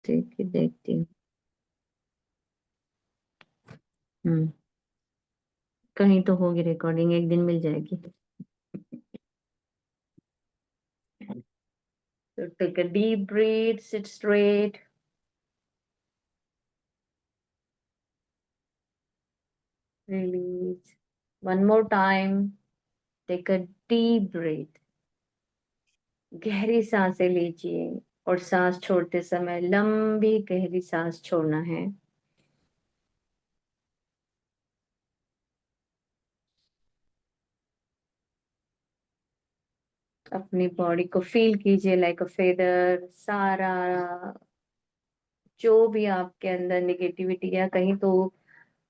देखती हूँ। हम्म। कहीं तो होगी रिकॉर्डिंग, एक दिन मिल जाएगी। So take a deep breath, sit straight, release. One more time, take a deep breath. गहरी सांसें लीजिए और सांस छोड़ते समय लंबी गहरी सांस छोड़ना है। अपनी बॉडी को फील कीजिए लाइक अ फेदर। सारा जो भी आपके अंदर निगेटिविटी या कहीं तो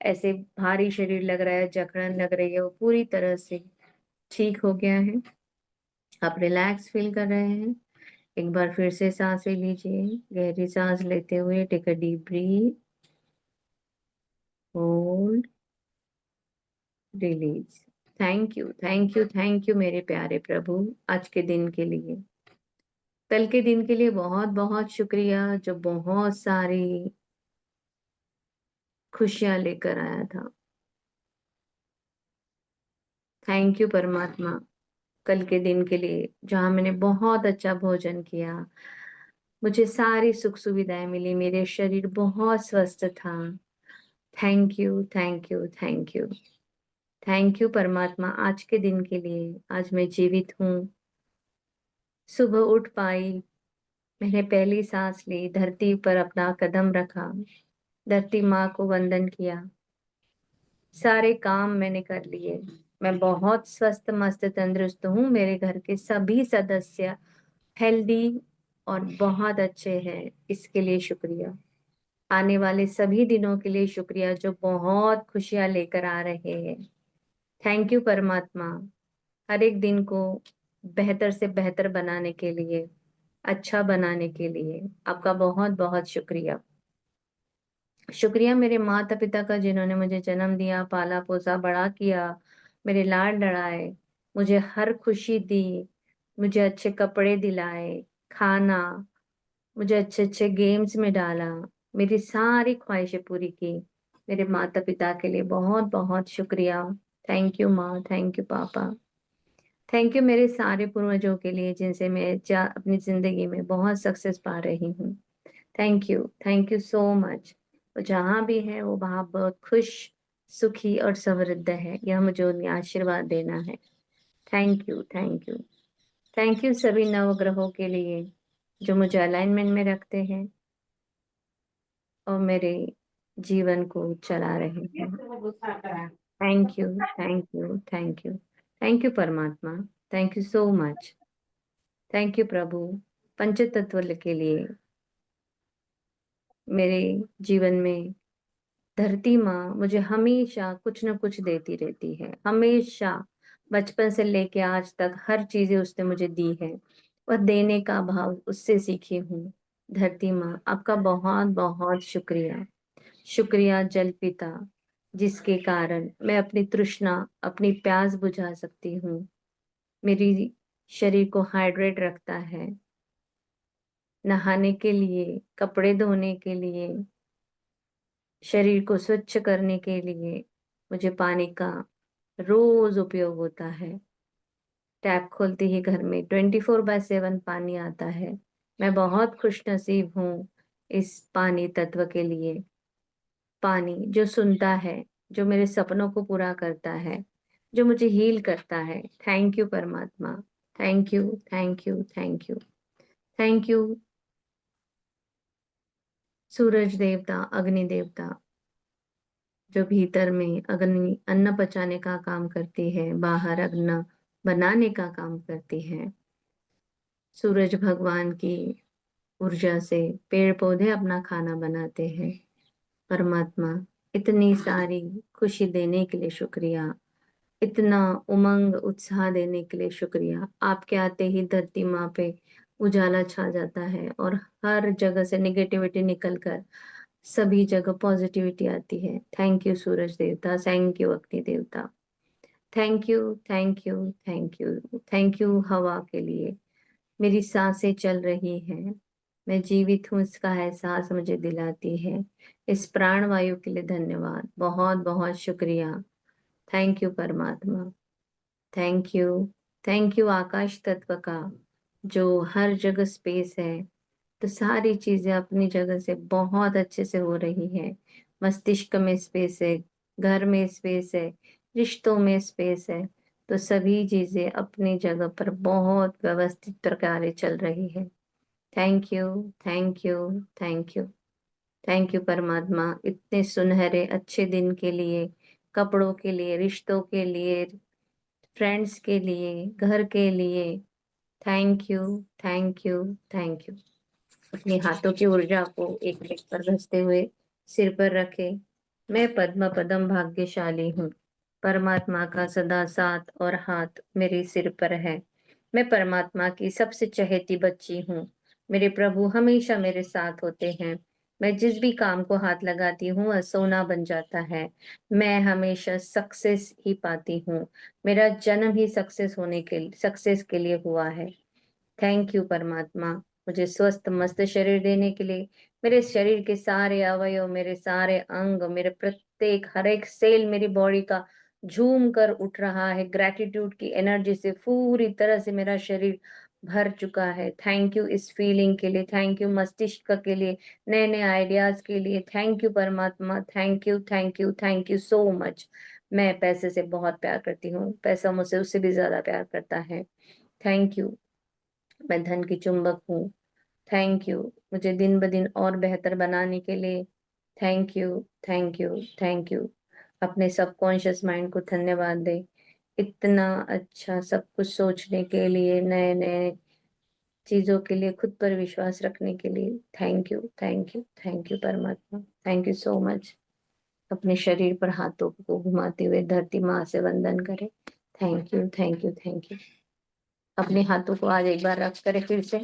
ऐसे भारी शरीर लग रहा है, जकड़न लग रही है, वो पूरी तरह से ठीक हो गया है। आप रिलैक्स फील कर रहे हैं। एक बार फिर से सांसें लीजिए। गहरी सांस लेते हुए take a deep breath, hold, release. Thank you, thank you, thank you मेरे प्यारे प्रभु, आज के दिन के लिए, कल के दिन के लिए बहुत बहुत शुक्रिया जो बहुत सारी खुशियां लेकर आया था। थैंक यू परमात्मा, कल के दिन के लिए जहां मैंने बहुत अच्छा भोजन किया, मुझे सारी सुख सुविधाएं मिली, मेरे शरीर बहुत स्वस्थ था। Thank you, thank you, thank you. Thank you परमात्मा आज के दिन के लिए। आज मैं जीवित हूँ, सुबह उठ पाई, मैंने पहली सांस ली, धरती पर अपना कदम रखा, धरती माँ को वंदन किया, सारे काम मैंने कर लिए। मैं बहुत स्वस्थ मस्त तंदुरुस्त हूँ। मेरे घर के सभी सदस्य हेल्दी और बहुत अच्छे हैं, इसके लिए शुक्रिया। आने वाले सभी दिनों के लिए शुक्रिया जो बहुत खुशियां लेकर आ रहे हैं। थैंक यू परमात्मा, हर एक दिन को बेहतर से बेहतर बनाने के लिए, अच्छा बनाने के लिए आपका बहुत बहुत शुक्रिया। शुक्रिया मेरे माता पिता का जिन्होंने मुझे जन्म दिया, पाला पोसा, बड़ा किया, मेरे लाड लड़ाए, मुझे हर खुशी दी, मुझे अच्छे कपड़े दिलाए, खाना, मुझे अच्छे अच्छे गेम्स में डाला, मेरी सारी ख्वाहिशें पूरी की। मेरे माता पिता के लिए बहुत बहुत शुक्रिया। थैंक यू माँ, थैंक यू पापा। थैंक यू मेरे सारे पूर्वजों के लिए जिनसे मैं अपनी जिंदगी में बहुत सक्सेस पा रही हूँ। Thank you so much. वो जहाँ भी है वो वहाँ बहुत खुश, सुखी और समृद्ध है, यह मुझे उन्हें आशीर्वाद देना है। Thank you, thank you. Thank you सभी नवग्रहों के लिए जो मुझे अलाइनमेंट में रखते हैं और मेरे जीवन को चला रहे हैं। Thank you, thank you, thank you. Thank you परमात्मा, thank you so much. Thank you प्रभु पंचतत्व के लिए। मेरे जीवन में धरती माँ मुझे हमेशा कुछ न कुछ देती रहती है, हमेशा, बचपन से लेके आज तक हर चीजें उसने मुझे दी है और देने का भाव उससे सीखी हूँ। धरती माँ आपका बहुत बहुत शुक्रिया। शुक्रिया जल पिता, जिसके कारण मैं अपनी तृष्णा, अपनी प्यास बुझा सकती हूँ, मेरी शरीर को हाइड्रेट रखता है, नहाने के लिए, कपड़े धोने के लिए, शरीर को स्वच्छ करने के लिए मुझे पानी का रोज उपयोग होता है। टैप खोलते ही घर में 24/7 पानी आता है। मैं बहुत खुश नसीब हूँ इस पानी तत्व के लिए। पानी जो सुनता है, जो मेरे सपनों को पूरा करता है, जो मुझे हील करता है। थैंक यू परमात्मा, thank you, thank you, thank you. Thank you सूरज देवता, अग्नि देवता, जो भीतर में अग्नि अन्न पचाने का काम करती है, बाहर अग्नि बनाने का काम करती है। सूरज भगवान की ऊर्जा से पेड़ पौधे अपना खाना बनाते हैं। परमात्मा इतनी सारी खुशी देने के लिए शुक्रिया, इतना उमंग उत्साह देने के लिए शुक्रिया। आपके आते ही धरती माँ पे उजाला छा जाता है और हर जगह से निगेटिविटी निकलकर सभी जगह पॉजिटिविटी आती है। थैंक यू सूरज देवता, थैंक यू अग्नि देवता, thank you, thank you, thank you. Thank you हवा के लिए, मेरी सांसें चल रही हैं, मैं जीवित हूँ इसका एहसास मुझे दिलाती है। इस प्राण वायु के लिए धन्यवाद, बहुत बहुत शुक्रिया। थैंक यू परमात्मा, थैंक यू। थैंक यू आकाश तत्व का, जो हर जगह स्पेस है, तो सारी चीजें अपनी जगह से बहुत अच्छे से हो रही है। मस्तिष्क में स्पेस है, घर में स्पेस है, रिश्तों में स्पेस है, तो सभी चीजें अपनी जगह पर बहुत व्यवस्थित प्रकार से चल रही है। Thank you, thank you, thank you, thank you परमात्मा, इतने सुनहरे अच्छे दिन के लिए, कपड़ों के लिए, रिश्तों के लिए, फ्रेंड्स के लिए, घर के लिए। Thank you, thank you, thank you. अपने हाथों की ऊर्जा को एक एक पर घसते हुए सिर पर रखे। मैं पद्म पदम भाग्यशाली हूँ। परमात्मा का सदा साथ और हाथ मेरे सिर पर है। मैं परमात्मा की सबसे चहेती बच्ची हूँ। मेरे प्रभु हमेशा मेरे साथ होते हैं। मैं जिस भी काम को हाथ लगाती हूँ वह सोना बन जाता है। मैं हमेशा सक्सेस ही पाती हूँ। मेरा जन्म ही सक्सेस के लिए हुआ है। थैंक यू परमात्मा, मुझे स्वस्थ मस्त शरीर देने के लिए। मेरे शरीर के सारे अवयव, मेरे सारे अंग, मेरे प्रत्येक हर एक सेल मेरी बॉडी का झूम कर उठ रहा है। ग्रेटिट्यूड की एनर्जी से पूरी तरह से मेरा शरीर भर चुका है। थैंक यू इस फीलिंग के लिए, थैंक यू मस्तिष्क के लिए, नए नए आइडियाज के लिए। थैंक यू परमात्मा, thank you, thank you, thank you so much. मैं पैसे से बहुत प्यार करती हूँ, पैसा मुझसे उससे भी ज्यादा प्यार करता है। Thank you. मैं धन की चुंबक हूँ। थैंक यू, मुझे दिन ब दिन और बेहतर बनाने के लिए। Thank you, thank you, thank you. अपने सबकॉन्शियस माइंड को धन्यवाद दे, इतना अच्छा सब कुछ सोचने के लिए, नए नए चीजों के लिए, खुद पर विश्वास रखने के लिए। Thank you, thank you, thank you परमात्मा, थैंक यू सो मच। अपने शरीर पर हाथों को घुमाते हुए धरती माँ से वंदन करें। Thank you, thank you, thank you. अपने हाथों को आज एक बार रख करें फिर से,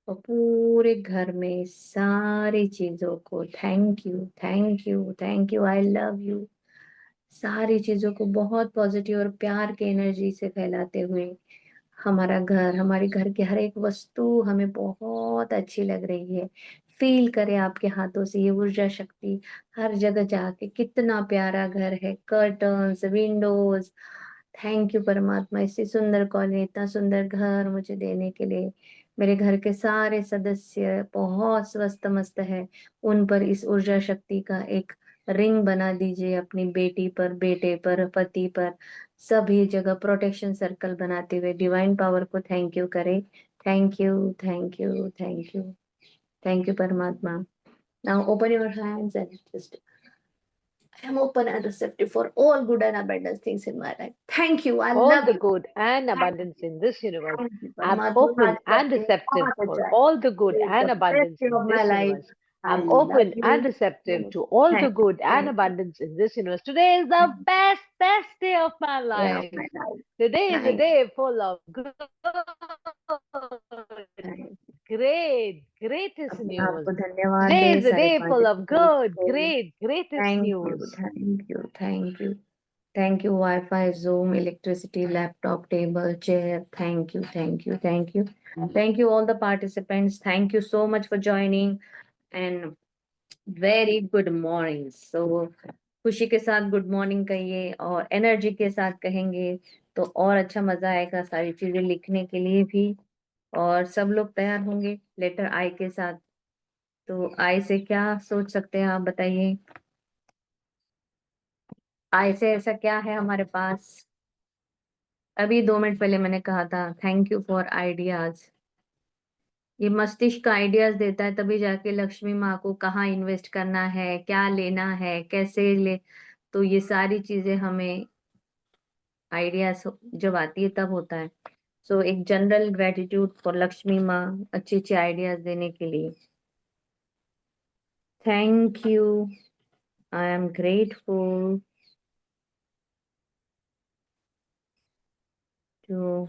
और पूरे घर में सारी चीजों को thank you, thank you, thank you, I love you, सारी चीजों को बहुत पॉजिटिव और प्यार के एनर्जी से फैलाते हुए, हमारा घर, हमारे घर की हर एक वस्तु हमें बहुत अच्छी लग रही है। फील करें आपके हाथों से ये ऊर्जा शक्ति हर जगह जाके, कितना प्यारा घर है, कर्टन्स, विंडोज। थैंक यू परमात्मा, इतनी सुंदर कॉलोनी, इतना सुंदर घर मुझे देने के लिए। मेरे घर के सारे सदस्य बहुत स्वस्थ मस्त है, उन पर इस ऊर्जा शक्ति का एक रिंग बना दीजिए, अपनी बेटी पर, बेटे पर, पति पर, सभी जगह प्रोटेक्शन सर्कल बनाते हुए डिवाइन पावर को थैंक यू करें। Thank you, thank you, thank you, thank you परमात्मा। Now open your hands and just, I am open and receptive for all good and abundant things in my life. Thank you, I All love the you. good and Thank abundance in this universe. you I'm परमात्मा, आज open का and दिन receptive बहुत for अच्छा है. all the good He is and the abundance best day in of my this life. universe. I I'm love open you. and receptive to all the Thank good and you. abundance in this universe. Today is the best day of my Day of life. my life. Today is a Thank day full of good, you. greatest अपने आप news. को धन्यवाद Today they, is a सारे day full of participants good, को. greatest thank you, news. Thank you, thank you, thank you. Wifi, zoom, electricity, laptop, table, chair. Thank you, thank you, thank you, thank you all the participants. Thank you so much for joining and very good morning. So खुशी के साथ good morning कहिए और energy के साथ कहेंगे तो और अच्छा मजा आएगा सारी चीजें लिखने के लिए भी। और सब लोग तैयार होंगे लेटर आई के साथ, तो आई से क्या सोच सकते हैं आप बताइए। आई से ऐसा क्या है हमारे पास। अभी 2 मिनट पहले मैंने कहा था थैंक यू फॉर आइडियाज। ये मस्तिष्क आइडियाज देता है, तभी जाके लक्ष्मी माँ को कहाँ इन्वेस्ट करना है, क्या लेना है, कैसे ले, तो ये सारी चीजें हमें आइडियाज जब आती है तब होता है। सो एक जनरल ग्रेटिट्यूड फॉर लक्ष्मी माँ, अच्छे अच्छे आइडियाज देने के लिए। Thank you, I am grateful to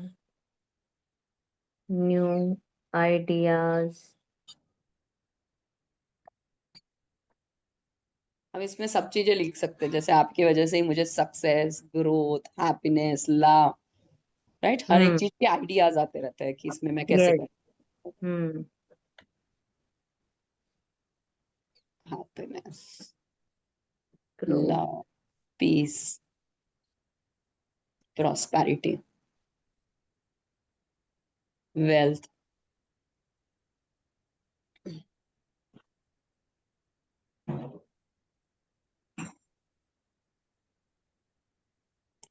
new ideas. हम इसमें सब चीजें लिख सकते हैं, जैसे आपकी वजह से ही मुझे success, growth, happiness, love, right, हर एक हम्म। चीज के आइडियाज आते रहते हैं कि इसमें मैं कैसे यस। करूँ। हम्म। Happiness, grow. Love, peace, prosperity, wealth,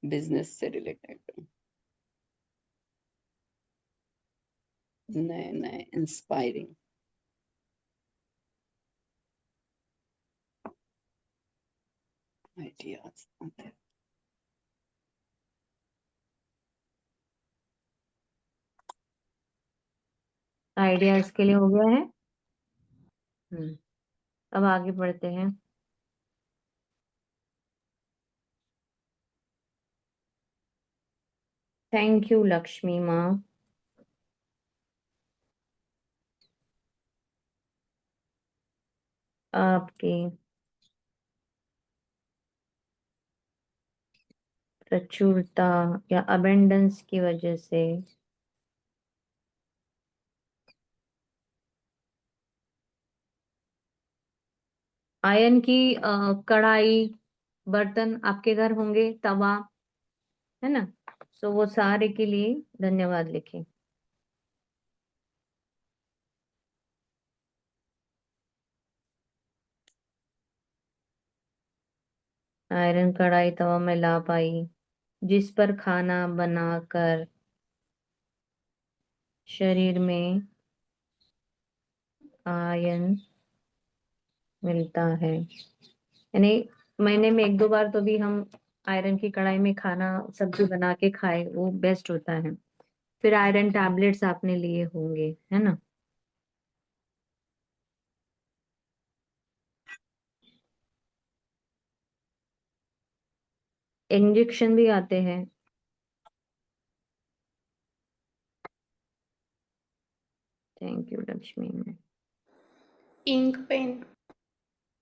business से रिलेटेड नए नए इंस्पायरिंग आइडियाज आते हैं। आइडिया इसके लिए हो गया है। अब आगे बढ़ते हैं। थैंक यू लक्ष्मी माँ। आपकी प्रचुरता या अबेंडेंस की वजह से आयरन की कढ़ाई, बर्तन आपके घर होंगे, तवा, है ना। सो वो सारे के लिए धन्यवाद लिखें। आयरन कढ़ाई तवा में ला पाई, जिस पर खाना बनाकर शरीर में आयरन मिलता है। यानी महीने में एक दो बार तो भी हम आयरन की कढ़ाई में खाना सब्जी बना के खाए, वो बेस्ट होता है। फिर आयरन टैबलेट्स आपने लिए होंगे, है ना। इंजेक्शन भी आते हैं। Thank you Lakshmi. Ink pen.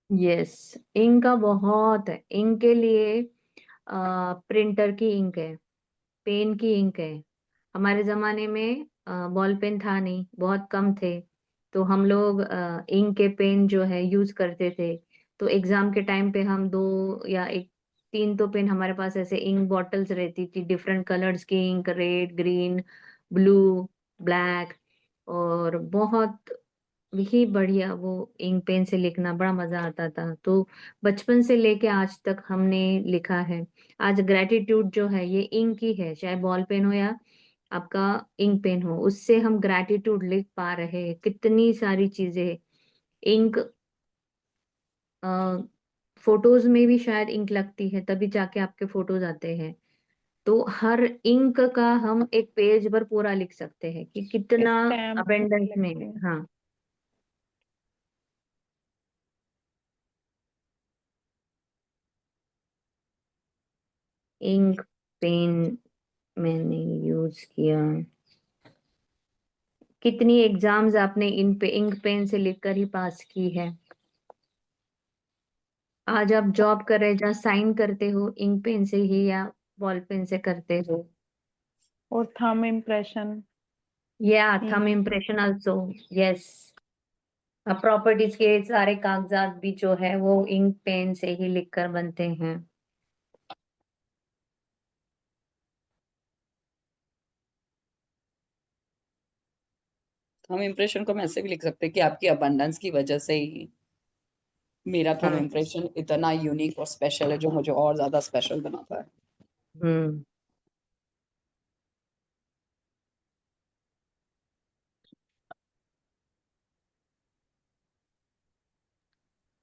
Yes, ink का बहुत है। इंक के लिए प्रिंटर की इंक है, पेन की इंक है। हमारे जमाने में बॉल पेन था नहीं, बहुत कम थे। तो हम लोग इंक के पेन जो है यूज करते थे। तो एग्जाम के टाइम पे हम दो या एक तीन तो पेन हमारे पास ऐसे इंक बॉटल्स रहती थी, डिफरेंट कलर्स की ink, red, green, blue, black. और बहुत ही बढ़िया वो इंक पेन से लिखना बड़ा मजा आता था। तो बचपन से लेके आज तक हमने लिखा है। आज ग्रेटिट्यूड जो है ये इंक ही है, चाहे बॉल पेन हो या आपका इंक पेन हो, उससे हम ग्रेटिट्यूड लिख पा रहे हैं। कितनी सारी चीजें इंक, फोटोज में भी शायद इंक लगती है, तभी जाके आपके फोटोज आते हैं। तो हर इंक का हम एक पेज भर पूरा लिख सकते हैं कि कितना स्टैम्प अबेंडेंस में लगते है। हैं। हाँ। इंक पेन मैंने यूज किया। कितनी एग्जाम्स आपने इन पे इंक पेन से लिखकर ही पास की है। आज आप जॉब कर रहे, जहाँ साइन करते हो इंक पेन से ही या बॉल पेन से करते हो। और थंब इम्प्रेशन या thumb ink. Impression also. Yes. अब प्रॉपर्टीज के सारे कागजात भी जो है वो इंक पेन से ही लिखकर बनते हैं। हम इम्प्रेशन को हम ऐसे भी लिख सकते हैं कि आपकी अबंडेंस की वजह से ही मेरा थंब हाँ। इम्प्रेशन इतना यूनिक और स्पेशल है, जो मुझे और ज्यादा स्पेशल बनाता है। हम्म।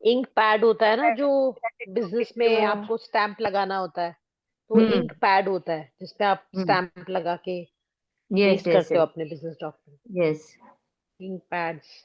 इंक पैड होता है ना, जो बिजनेस इससे में वो। आपको स्टैंप लगाना होता है, तो हम्म। इंक पैड होता है जिसपे आप हम्म। स्टैंप लगा के यस पेस्ट यस करते हो अपने business document. Yes. Ink pads.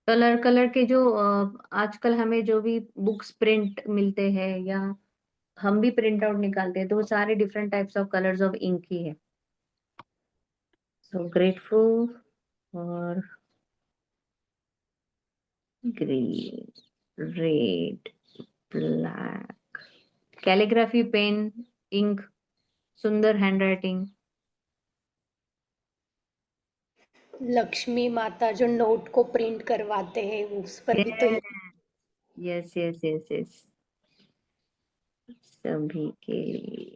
Colour के जो आजकल हमें जो भी बुक्स प्रिंट मिलते हैं या हम भी प्रिंट आउट निकालते हैं तो वो सारे different types of colours of ink ही है. सो ग्रेटफुल और green, red, black, calligraphy pen, ink, सुंदर हैंडराइटिंग. लक्ष्मी माता जो नोट को प्रिंट करवाते हैं उस पर भी तो यस यस यस यस, सभी के लिए.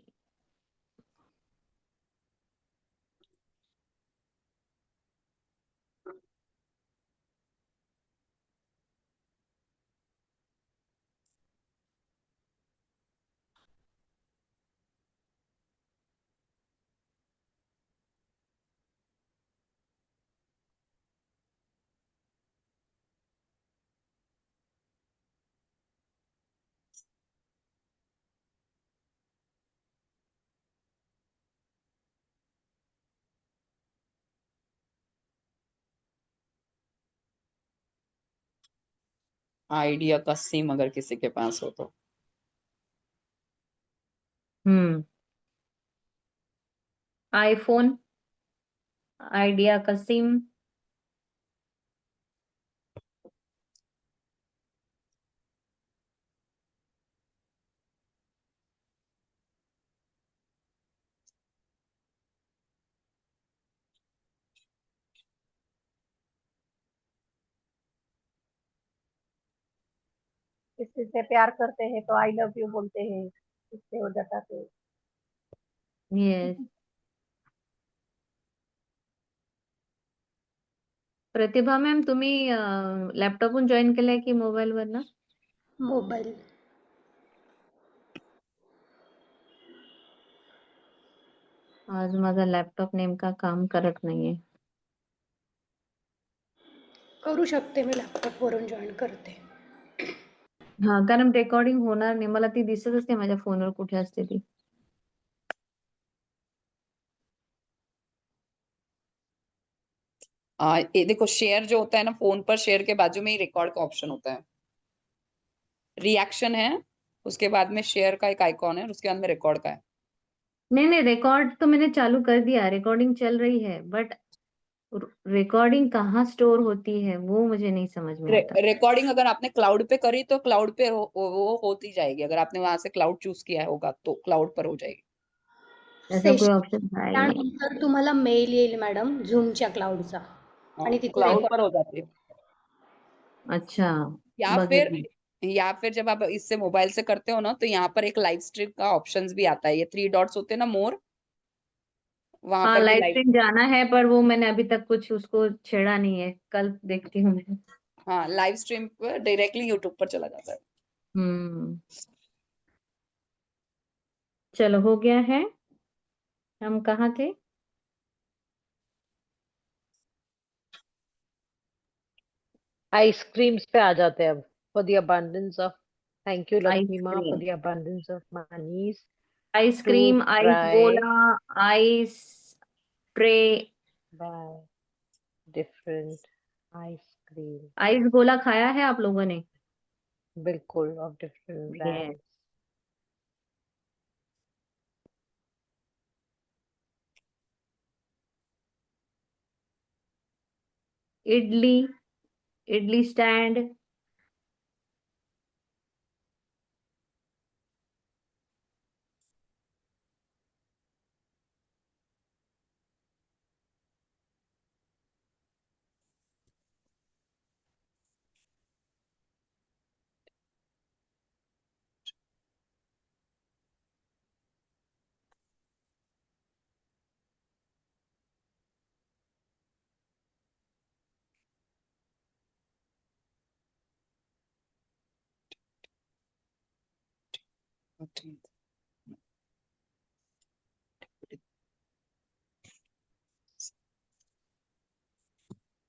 आइडिया का सिम अगर किसी के पास हो तो. आईफोन, आइडिया का सिम, किसी से प्यार करते हैं तो आई लव यू बोलते हैं, इससे हो जाता तो. येस. प्रतिभा मॅम, तुम्ही लॅपटॉपहून जॉईन केलाय की मोबाईलवर ना? मोबाईल. आज माझा लॅपटॉप नेमका काम करत नाहीये. करू शकते मी लॅपटॉपवरून जॉईन करते. हा, कारण रेकॉर्डिंग होणार नाही. मला ती दिसतच नाही माझ्या फोनवर कुठे असते ती. ये देखो, शेयर जो होता है ना, फोन पर शेयर के बाजू में ही रिकॉर्ड का ऑप्शन होता है. रिएक्शन है, उसके बाद में शेयर का एक आइकॉन है और उसके बाद में रिकॉर्ड का है. नहीं, रिकॉर्ड तो मैंने चालू कर दिया, रिकॉर्डिंग चल रही है, बट रिकॉर्डिंग कहाँ स्टोर होती है वो मुझे नहीं समझ में आता. रिकॉर्डिंग अगर आपने क्लाउड पे करी तो क्लाउड पे वो होती जाएगी. अगर आपने वहां से क्लाउड चूज किया होगा तो क्लाउड पर हो जाएगी. ऐसा कोई सेशन ऑप्शन है ही नहीं. त्यानंतर तुम्हाला मेल येईल मॅडम झूमच्या क्लाउडचा आणि तिथे क्लाउड पर रेकॉर्ड. हो जाती है. अच्छा, या बघेल फिर मी. या फिर जब आप इससे मोबाइल से करते हो ना, तो यहाँ पर एक लाइव स्ट्रीम का ऑप्शंस भी आता है. ये 3 डॉट्स होते हैं ना, मोर, वहां हाँ, पर भी लाइव लाइव. स्ट्रीम जाना है पर वो मैंने अभी तक कुछ उसको छेड़ा नहीं है. कल देखती हूँ मैं. हाँ, लाइव स्ट्रीम पर डायरेक्टली यूट्यूब पर चला जाता है. हम्म, चलो हो गया है. हम कहाँ थे? आइसक्रीम्स पे आ जाते हैं अब. For the abundance of, thank you Lakshmi माँ, for ice cream, the abundance of monies to ice cream, ice try गोला, ice tray. by different ice cream. Ice गोला खाया है आप लोगों ने? बिल्कुल, of different ये brands. Idli, idli stand,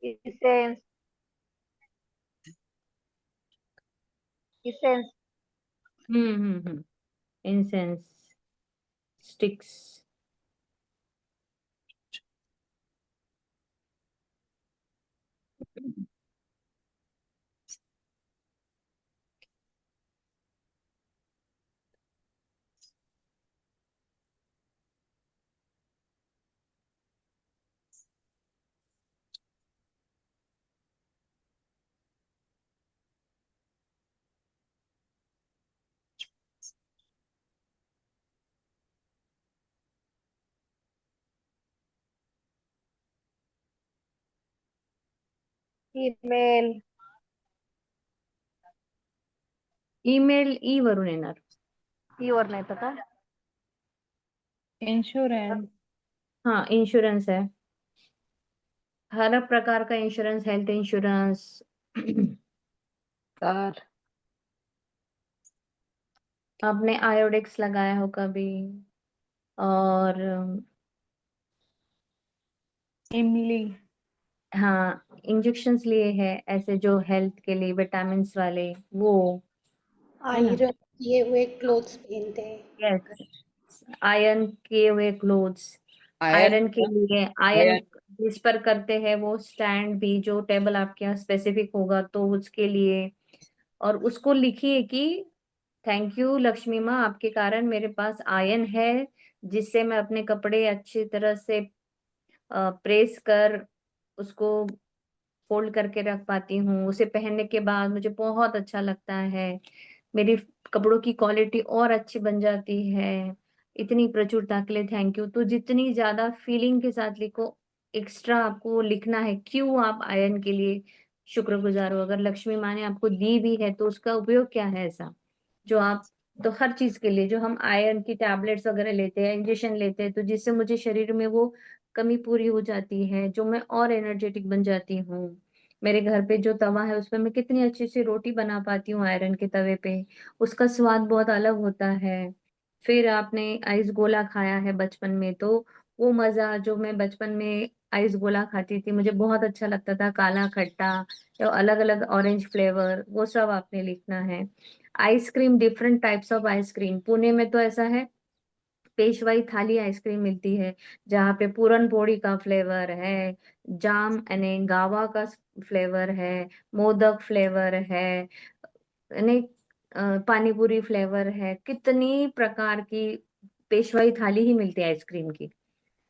incense, incense. Incense sticks. Email, email ई वरून येणार. ई वर नाही तर का? इंश्योरेंस, हाँ इंश्योरेंस है, हर प्रकार का इंश्योरेंस, हेल्थ इंश्योरेंस. कार, आपने आयोडेक्स लगाया हो कभी? और इमली, हाँ इंजेक्शंस लिए हैं ऐसे जो हेल्थ के लिए विटामिन वाले, वो है ना. आयरन किए हुए क्लोथ्स पहनते हैं. यस, आयरन किए हुए क्लोथ्स. आयन आयरन के लिए आयरन आयन जिस पर करते हैं वो स्टैंड भी, जो टेबल आपके यहाँ स्पेसिफिक होगा तो उसके लिए. और उसको लिखिए कि थैंक यू लक्ष्मी माँ, आपके कारण मेरे पास आयरन है, जिससे मैं अपने कपड़े अच्छी तरह से प्रेस कर उसको फोल्ड करके रख पाती हूँ. उसे पहनने के बाद मुझे बहुत अच्छा लगता है, मेरी कपड़ों की क्वालिटी और अच्छी बन जाती है. इतनी प्रचुरता के लिए थैंक यू. तो जितनी ज्यादा फीलिंग के साथ लिखो, एक्स्ट्रा आपको लिखना है क्यों आप आयरन के लिए शुक्रगुजार हो. अगर लक्ष्मी माँ ने आपको दी भी है तो उसका उपयोग क्या है ऐसा जो आप, तो हर चीज के लिए जो हम आयरन की टैबलेट्स वगैरह लेते हैं, इंजेक्शन लेते हैं, तो जिससे मुझे शरीर में वो कमी पूरी हो जाती है, जो मैं और एनर्जेटिक बन जाती हूँ. मेरे घर पे जो तवा है उसपे मैं कितनी अच्छी सी रोटी बना पाती हूँ आयरन के तवे पे, उसका स्वाद बहुत अलग होता है. फिर आपने आइस गोला खाया है बचपन में, तो वो मजा जो मैं बचपन में आइस गोला खाती थी, मुझे बहुत अच्छा लगता था, काला खट्टा या अलग अलग ऑरेंज फ्लेवर, वो सब आपने लिखना है. Ice cream, different types of ice cream, Pune में तो ऐसा है, पेशवाई थाली आइसक्रीम मिलती है, जहाँ पे पूरन पोड़ी का फ्लेवर है, जाम यानी गावा का फ्लेवर है, मोदक फ्लेवर है, यानी पानीपुरी फ्लेवर है, कितनी प्रकार की पेशवाई थाली ही मिलती है आइसक्रीम की.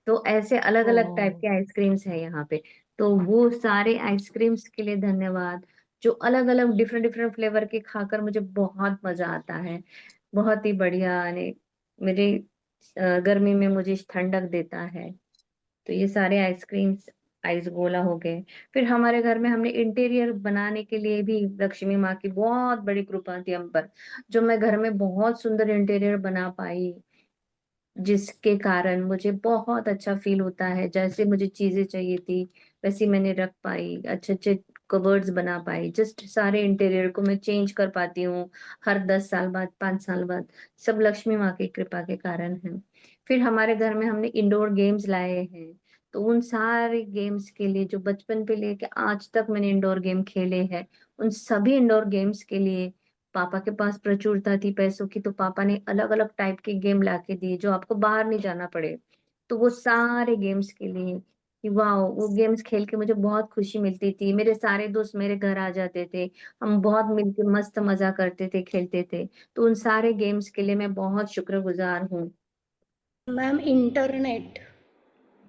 तो ऐसे अलग अलग टाइप oh, के आइसक्रीम्स है यहाँ पे. तो वो सारे आइसक्रीम्स के लिए धन्यवाद, जो अलग अलग डिफरेंट डिफरेंट फ्लेवर के खाकर मुझे बहुत मजा आता है, बहुत ही बढ़िया. यानी मेरे गर्मी में मुझे ठंडक देता है. तो ये सारे आइसक्रीम्स, आइस गोला हो गए. फिर हमारे घर में हमने इंटीरियर बनाने के लिए भी लक्ष्मी माँ की बहुत बड़ी कृपा थी हम पर, जो मैं घर में बहुत सुंदर इंटीरियर बना पाई, जिसके कारण मुझे बहुत अच्छा फील होता है. जैसे मुझे चीजें चाहिए थी वैसी मैंने रख पाई, अच्छे अच्छे कबर्ड्स बना पाई, जस्ट सारे इंटीरियर को मैं चेंज कर पाती हूँ हर 10 साल बाद, 5 साल बाद. सब लक्ष्मी माँ की कृपा के कारण है. फिर हमारे घर में हमने इंडोर गेम्स लाए हैं, तो उन सारे गेम्स के लिए जो बचपन पे लेके आज तक मैंने इंडोर गेम खेले हैं, उन सभी इंडोर गेम्स के लिए पापा के पास प्रचुरता थी पैसों की, तो पापा ने अलग अलग टाइप के गेम ला के दिए जो आपको बाहर नहीं जाना पड़े. तो वो सारे गेम्स के लिए कि वाह, वो गेम्स खेल के मुझे बहुत खुशी मिलती थी. मेरे सारे दोस्त मेरे घर आ जाते थे, हम बहुत मिलके मस्त मजा करते थे, खेलते थे. तो उन सारे गेम्स के लिए मैं बहुत शुक्रगुजार हूँ. Ma'am internet.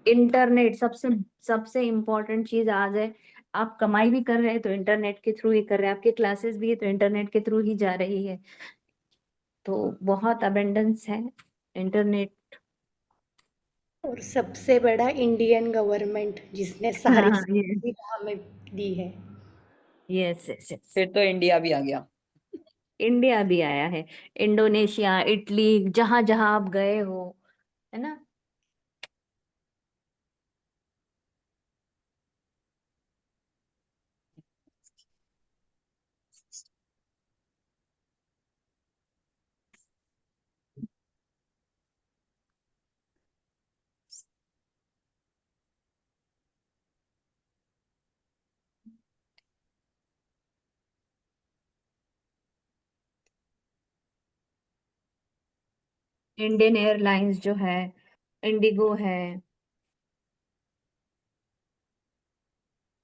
इंटरनेट सबसे सबसे इम्पोर्टेंट चीज आज है. आप कमाई भी कर रहे हैं तो इंटरनेट के थ्रू ही कर रहे हैं, आपके क्लासेस भी है तो इंटरनेट के थ्रू ही जा रही है. तो बहुत अबेंडेंस है इंटरनेट. और सबसे बड़ा इंडियन गवर्नमेंट जिसने सारी हाँ ये, सुविधा हमें दी है. Yes yes yes. फिर तो इंडिया भी आ गया. इंडिया भी आया है, इंडोनेशिया, इटली, जहां जहां आप गए हो, है ना. इंडियन एयरलाइंस जो है, इंडिगो है,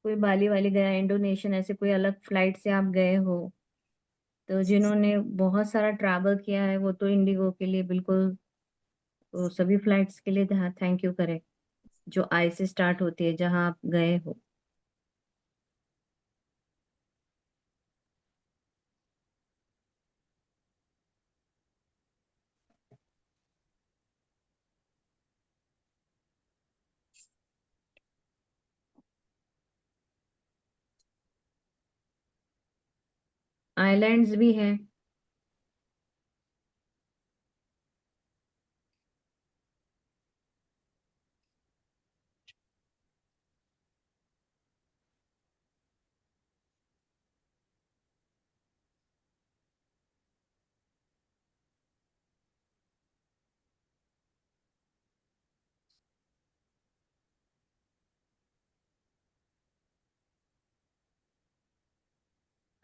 कोई बाली वाली गया, इंडोनेशियन, ऐसे कोई अलग फ्लाइट से आप गए हो, तो जिन्होंने बहुत सारा ट्रैवल किया है वो तो इंडिगो के लिए बिल्कुल, तो सभी फ्लाइट्स के लिए थैंक यू करें, जो आई से स्टार्ट होती है जहां आप गए हो. आइलैंड्स भी है।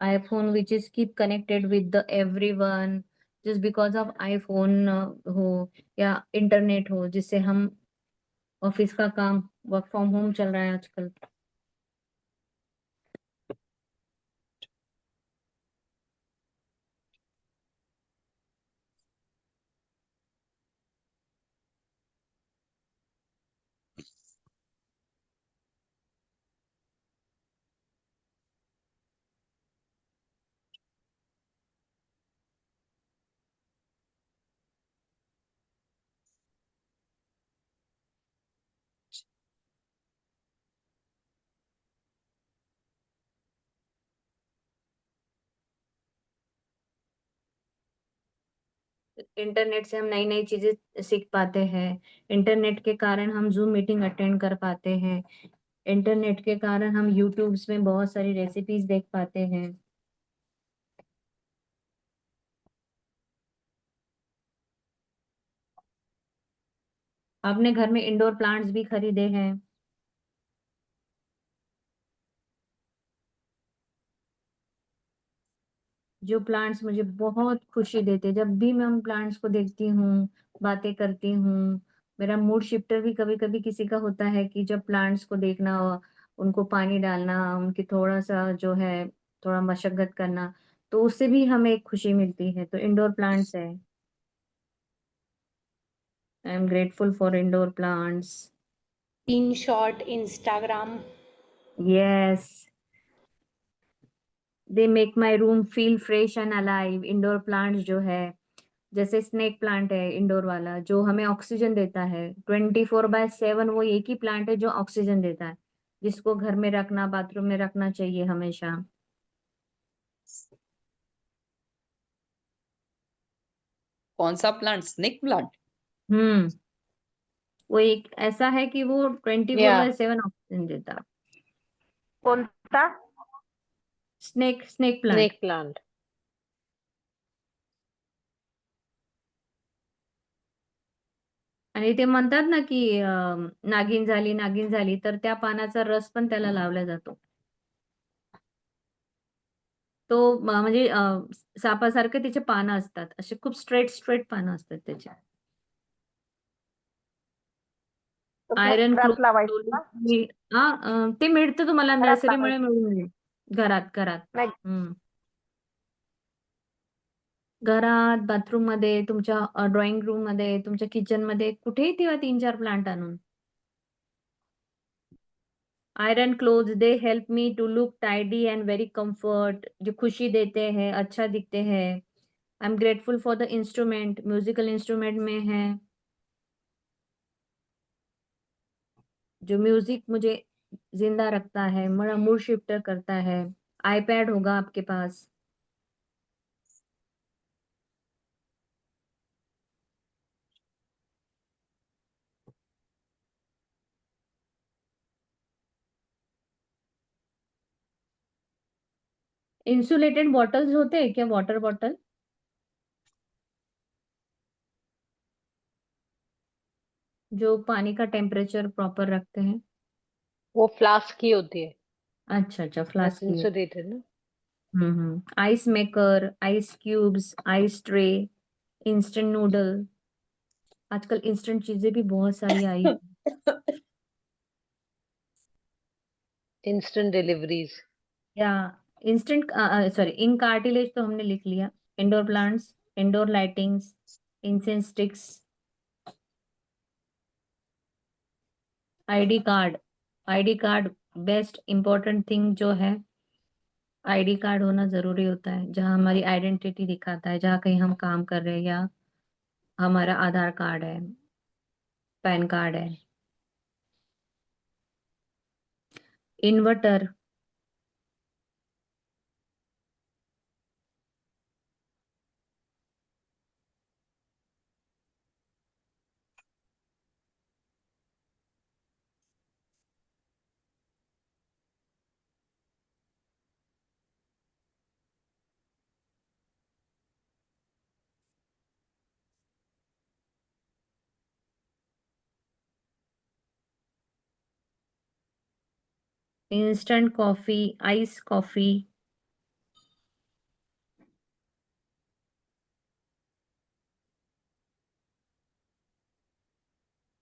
iPhone which is keep connected with the everyone just because of iPhone हो या इंटरनेट हो, जिससे हम ऑफिस का काम, वर्क फ्रॉम होम चल रहा है आजकल। इंटरनेट से हम नई नई चीजें सीख पाते हैं। इंटरनेट के कारण हम जूम मीटिंग अटेंड कर पाते हैं। इंटरनेट के कारण हम यूट्यूब्स में बहुत सारी रेसिपीज देख पाते हैं। आपने घर में इंडोर प्लांट्स भी खरीदे हैं। जो प्लांट्स मुझे बहुत खुशी देते, जब भी मैं उन प्लांट्स को देखती हूँ, बातें करती हूँ, मेरा मूड शिफ्टर भी कभी कभी किसी का होता है कि जब प्लांट्स को देखना, उनको पानी डालना, उनकी थोड़ा सा जो है थोड़ा मशक्कत करना, तो उससे भी हमें एक खुशी मिलती है। तो इंडोर प्लांट्स है। आई am grateful for indoor plants. In short Instagram. Yes, they make my room feel fresh and alive. Indoor plants जो है, जैसे स्नेक प्लांट है इंडोर वाला, जो हमें ऑक्सीजन देता है 24/7, वो एक ही प्लांट है जो ऑक्सीजन देता है, जिसको घर में रखना, बाथरूम में रखना चाहिए हमेशा। कौन सा प्लांट? Snake plant? हम्म, वो एक ऐसा है कि वो 24/7 ऑक्सीजन देता है। कौन सा? Snake plant. Snake plant. आणि ते म्हणतात ना की नागिन झाली तर त्या पानाचा रस पण त्याला लावला जातो. तो म्हणजे सापासारखे त्याचे पानं असतात, असे खूप स्ट्रेट पानं असतात त्याचे. तो आयरन घरात लावायचं का? क्लोथ, ते मिळतं तुम्हाला, घरात नर्सरीमुळे लावायचं मिळून जाईल. घरात. नाही. हम्म. घरात, बाथरूम मध्ये, तुमच्या ड्रॉइंग रूम मध्ये, तुमच्या किचन मध्ये, कुठेही ठेवा 3-4 प्लांट आणून. Iron clothes they help me to look tidy and very comfort, जो खुशी देते हैं, अच्छा दिखते हैं। I am grateful for the instrument, musical instrument में है, जो म्यूजिक मुझे जिंदा रखता है, मेरा मूड शिफ्टर करता है। आईपैड होगा आपके पास। इंसुलेटेड बॉटल्स होते हैं क्या, वाटर बॉटल, जो पानी का टेम्परेचर प्रॉपर रखते हैं? वो फ्लास्क की होती है। अच्छा, That's फ्लास्क की। insulated ना। Ice maker, ice cubes, ice tray, instant noodle. आजकल इंस्टेंट चीजें भी बहुत सारी आई। Instant deliveries। या इंस्टेंट, सॉरी, इन कार्टिलेज तो हमने लिख लिया। Indoor plants, indoor lightings, incense sticks, ID card best important thing जो है, आईडी कार्ड होना जरूरी होता है, जहाँ हमारी आइडेंटिटी दिखाता है, जहाँ कहीं हम काम कर रहे हैं, या हमारा आधार कार्ड है, पैन कार्ड है। Inverter, instant coffee, ice coffee,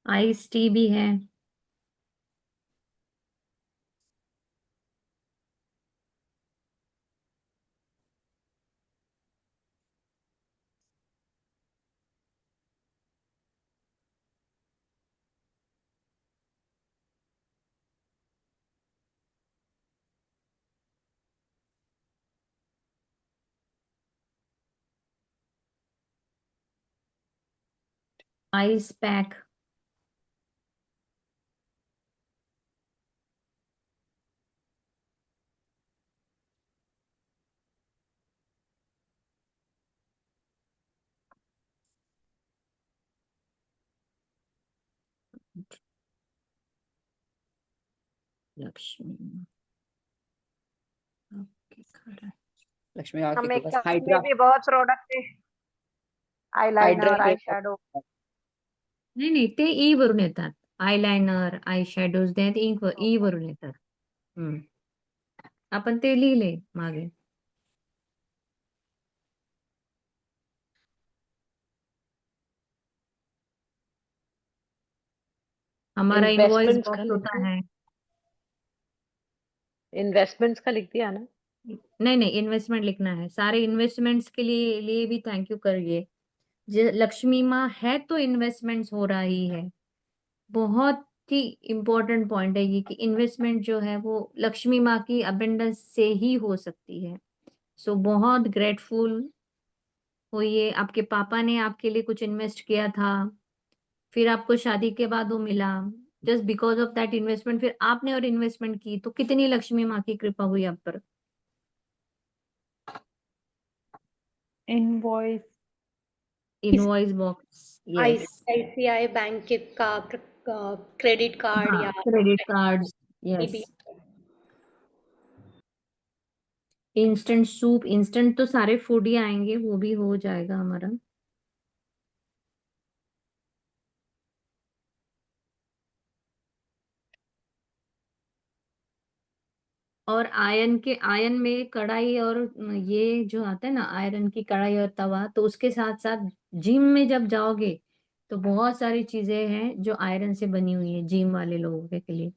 ice tea भी है। आइस पैक, लक्ष्मी आपके घर। लक्ष्मी माँ के पास मेकअप में हाइड्रा भी बहुत प्रोडक्ट है, आईलाइनर, आई शैडो. नाही नाही, ते ई वरून येतात. आयलाइनर, आय शॅडोज ते ई वरून येतात. आपण ते लिहिले मागे. हमारा इनवॉइस इन्वेस्टमेंट्स का बॉक्स लिख होता दिया, है। इन्वेस्टमेंट्स का लिख दिया ना. नहीं नहीं, इन्वेस्टमेंट लिखना है। सारे इन्वेस्टमेंट्स के लिए भी थैंक यू करिए। लक्ष्मी माँ है तो इन्वेस्टमेंट्स हो रहा ही है। बहुत ही इम्पोर्टेंट पॉइंट है ये कि इन्वेस्टमेंट जो है वो लक्ष्मी माँ की अबेंडेंस से ही हो सकती है। सो बहुत ग्रेटफुल होइए। आपके पापा ने आपके लिए कुछ इन्वेस्ट किया था, फिर आपको शादी के बाद वो मिला। Just because of that investment फिर आपने और इन्वेस्टमेंट की, तो कितनी लक्ष्मी माँ की कृपा हुई आप पर। Invoice. Invoice box, yes. ICICI bank का क्रेडिट कार्ड हाँ, या क्रेडिट कार्ड्स, कोई यस। भी. इंस्टेंट सूप, इंस्टेंट तो सारे फूड ही आएंगे, वो भी हो जाएगा हमारा। और आयरन में कढ़ाई, और ये जो आता है ना आयरन की कढ़ाई और तवा, तो उसके साथ साथ जिम में जब जाओगे तो बहुत सारी चीजें हैं जो आयरन से बनी हुई है जिम वाले लोगों के लिए।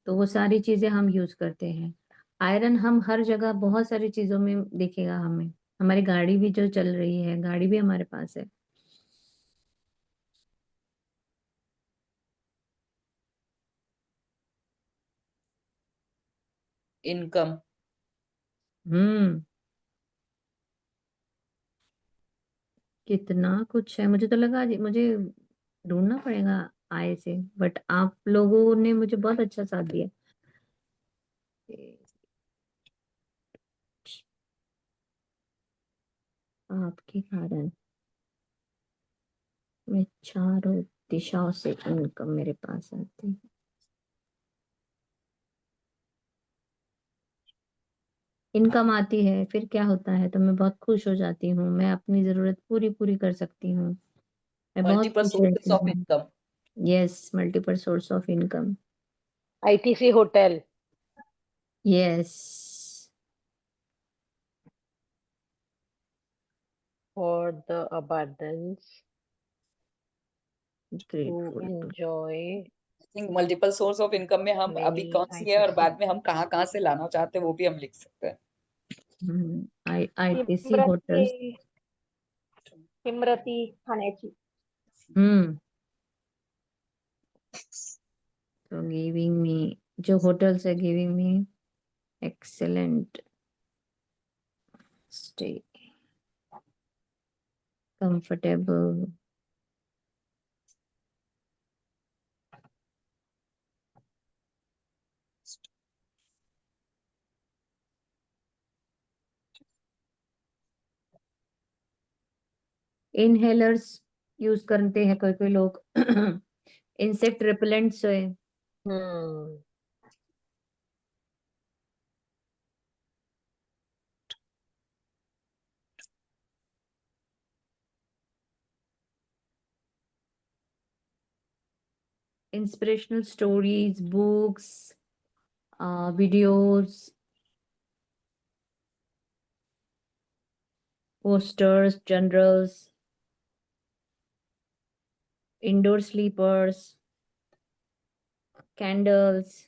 तो वो सारी चीजें हम यूज करते हैं। आयरन हम हर जगह बहुत सारी चीजों में दिखेगा हमें। हमारी गाड़ी भी जो चल रही है, गाड़ी भी हमारे पास है। इनकम, हम्म, कितना कुछ है। मुझे तो लगा मुझे ढूंढना पड़ेगा आय से, बट आप लोगों ने मुझे बहुत अच्छा साथ दिया। आपके कारण मैं चारों दिशाओं से इनकम मेरे पास आती है। इनकम आती है फिर क्या होता है, तो मैं बहुत खुश हो जाती हूँ। मैं अपनी जरूरत पूरी पूरी कर सकती हूँ। मैं बहुत मल्टीपल खुश सोर्सेस रहती ऑफ हूँ। Income, yes, multiple source of income. ITC hotel yes, for the abundance to grateful to. enjoy think multiple source of income में हम अभी many कौन सी है और ITC. बाद में हम कहाँ से लाना चाहते हैं वो भी हम लिख सकते हैं। ITC hotels. इमरती, इमरती खाण्याची. हम्म, तो गिविंग मी, जो होटल्स है giving me excellent stay, comfortable, inhalers use करते हैं कोई कोई लोग। इंसेक्ट रिपेलेंट्स है। Hmm. Inspirational stories, books, videos, posters, journals, indoor sleepers, candles.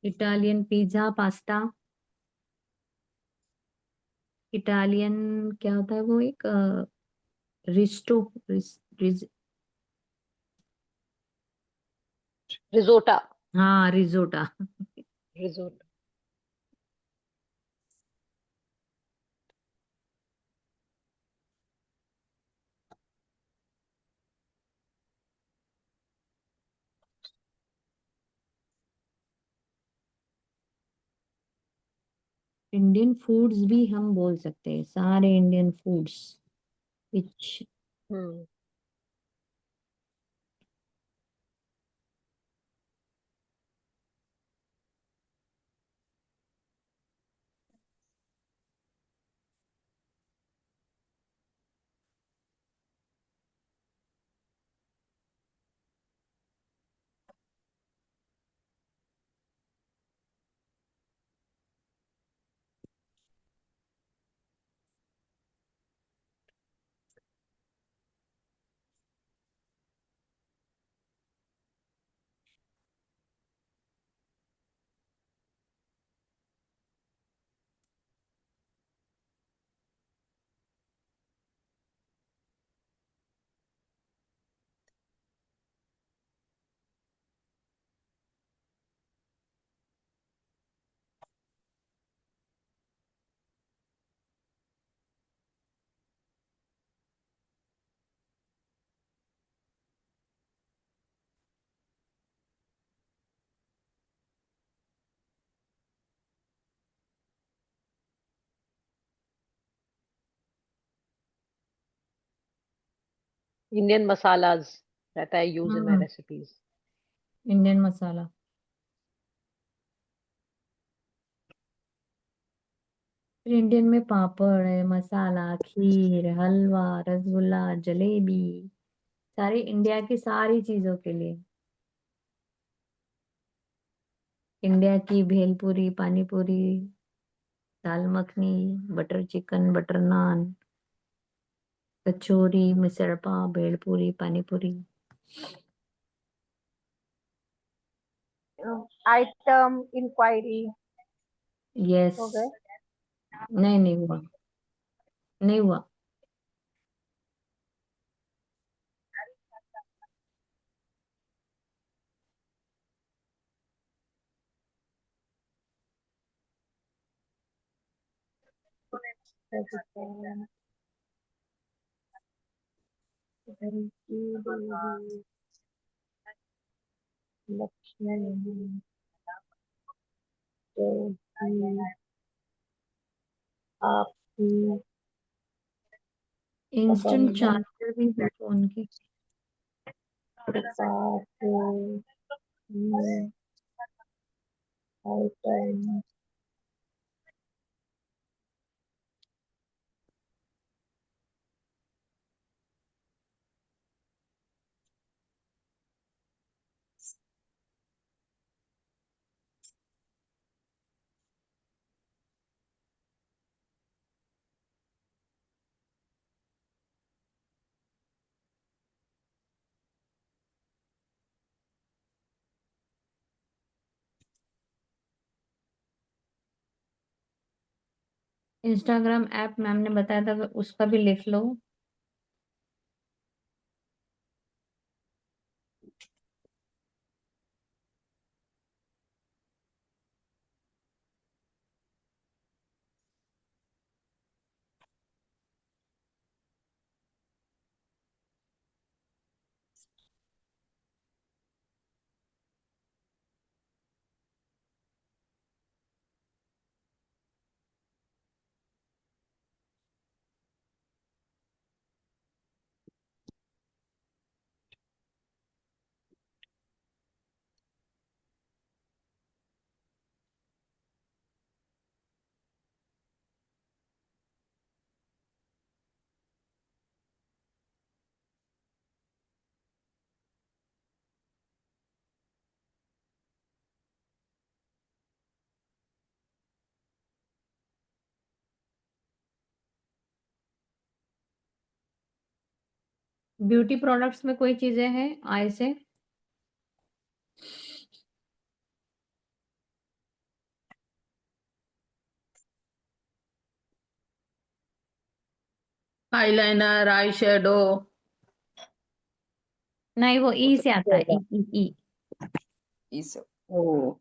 Italian pizza, pasta. Italian क्या होता है वो, एक रिस्टो, रिज, Risotto. हाँ रिजोटा। Risotto. इंडियन फूड्स भी हम बोल सकते हैं, सारे Indian foods which. Hmm. Indian masalas that I use in my हाँ, recipes. इंडियन मसाला। फिर इंडियन में पापड़ है, मसाला, खीर, हलवा, रसगुल्ला, जलेबी, सारे इंडिया की सारी चीजों के लिए। इंडिया की bhelpuri, pani puri, dal makhani, butter chicken, butter naan, kachori, misal pav, bhelpuri, pani puri. Item inquiry yes. हो गए। नहीं नहीं हुआ, नहीं हुआ। vegetarian, धन की देवी, लक्ष्मी, देवी, आपकी, इंस्टेंट प्रबंधन, चार्जर भी है फोन के। कृपा के, आइटम, इंस्टाग्राम ऐप मैम ने बताया था, उसका भी लिख लो। ब्यूटी प्रोडक्ट्स में कोई चीजें हैं आई से? Eyeliner, eye shadow. नहीं, वो वो ई सब से आता है, ई ई ई। इस ओ,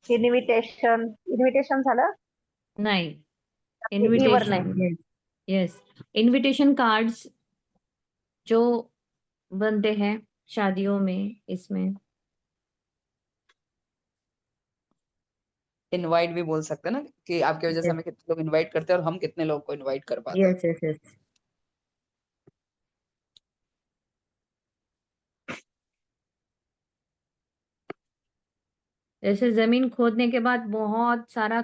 इन्व्हिटेशन झालं? नहीं, ई वर इनविटेशन, नाही. यस यस, इनविटेशन कार्ड्स जो बनते हैं शादियों में, इसमें। इनवाइट भी बोल सकते हैं ना, कि आपकी वजह से यस हमें कितने लोग इनवाइट करते हैं और हम कितने लोग को इनवाइट कर पाते हैं। Yes yes yes. जैसे जमीन खोदने के बाद बहुत सारा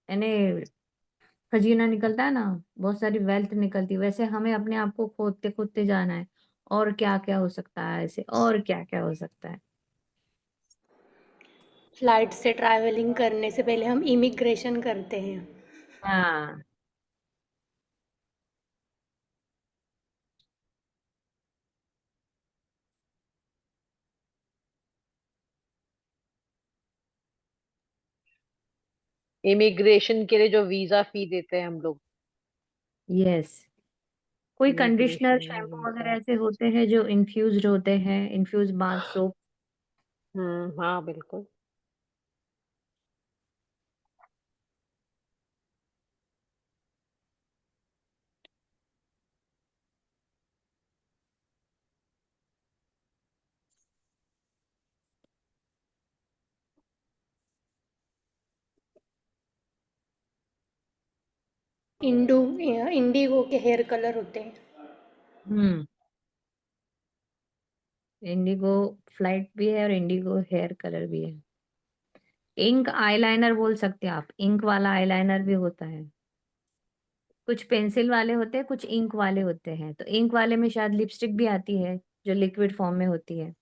यानी खजीना निकलता है ना, बहुत सारी वेल्थ निकलती है, वैसे हमें अपने आप को खोदते खोदते जाना है। और क्या क्या हो सकता है ऐसे, और क्या क्या हो सकता है। फ्लाइट से ट्रैवलिंग करने से पहले हम इमिग्रेशन करते हैं। हाँ, इमिग्रेशन के लिए जो वीजा फी देते हैं हम लोग, यस। कोई कंडीशनर, इमिग्रेशन में शैम्पू वीजा। वगैरह ऐसे होते हैं जो इन्फ्यूज्ड होते हैं, इन्फ्यूज बाथ सोप। हाँ बिल्कुल। इंडिगो के हेयर कलर होते हैं। हम्म, इंडिगो फ्लाइट भी है और इंडिगो हेयर कलर भी है। इंक आईलाइनर बोल सकते हैं आप, इंक वाला आईलाइनर भी होता है। कुछ पेंसिल वाले होते हैं, कुछ इंक वाले होते हैं, तो इंक वाले में शायद लिपस्टिक भी आती है, जो लिक्विड फॉर्म में होती है।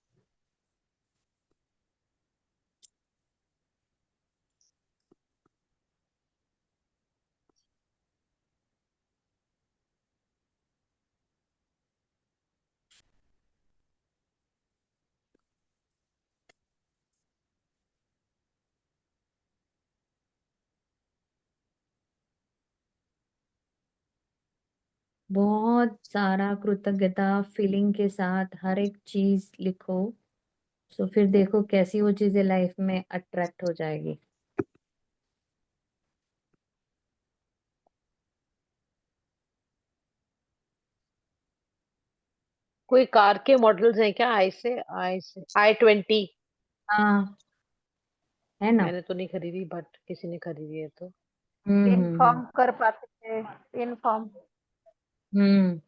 बहुत सारा कृतज्ञता फीलिंग के साथ हर एक चीज लिखो। तो फिर देखो कैसी वो चीजें लाइफ में अट्रैक्ट हो जाएगी। कोई कार के मॉडल्स हैं क्या? आई से i20। हाँ, है ना। मैंने तो नहीं खरीदी, बट किसी ने खरीदी है तो। हम्म। इन्फॉर्म कर पाते थे, इन्फॉर्म. हम्म।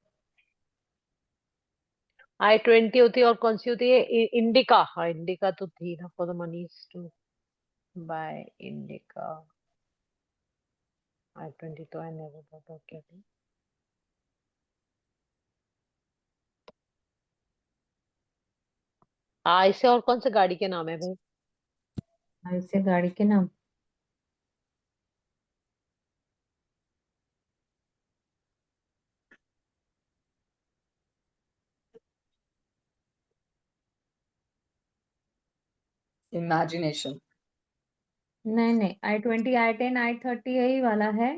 i20 होती है, और कौन सी होती है? इंडिका। हाँ, इंडिका तो थी ना, for the monies to buy Indica. i20 तो आई नेवर बॉट। ओके। ऐसे और कौन से गाड़ी के नाम है भाई? ऐसे गाड़ी के नाम, इमेजिनेशन। नहीं नहीं, i20, i10, i30 यही वाला है।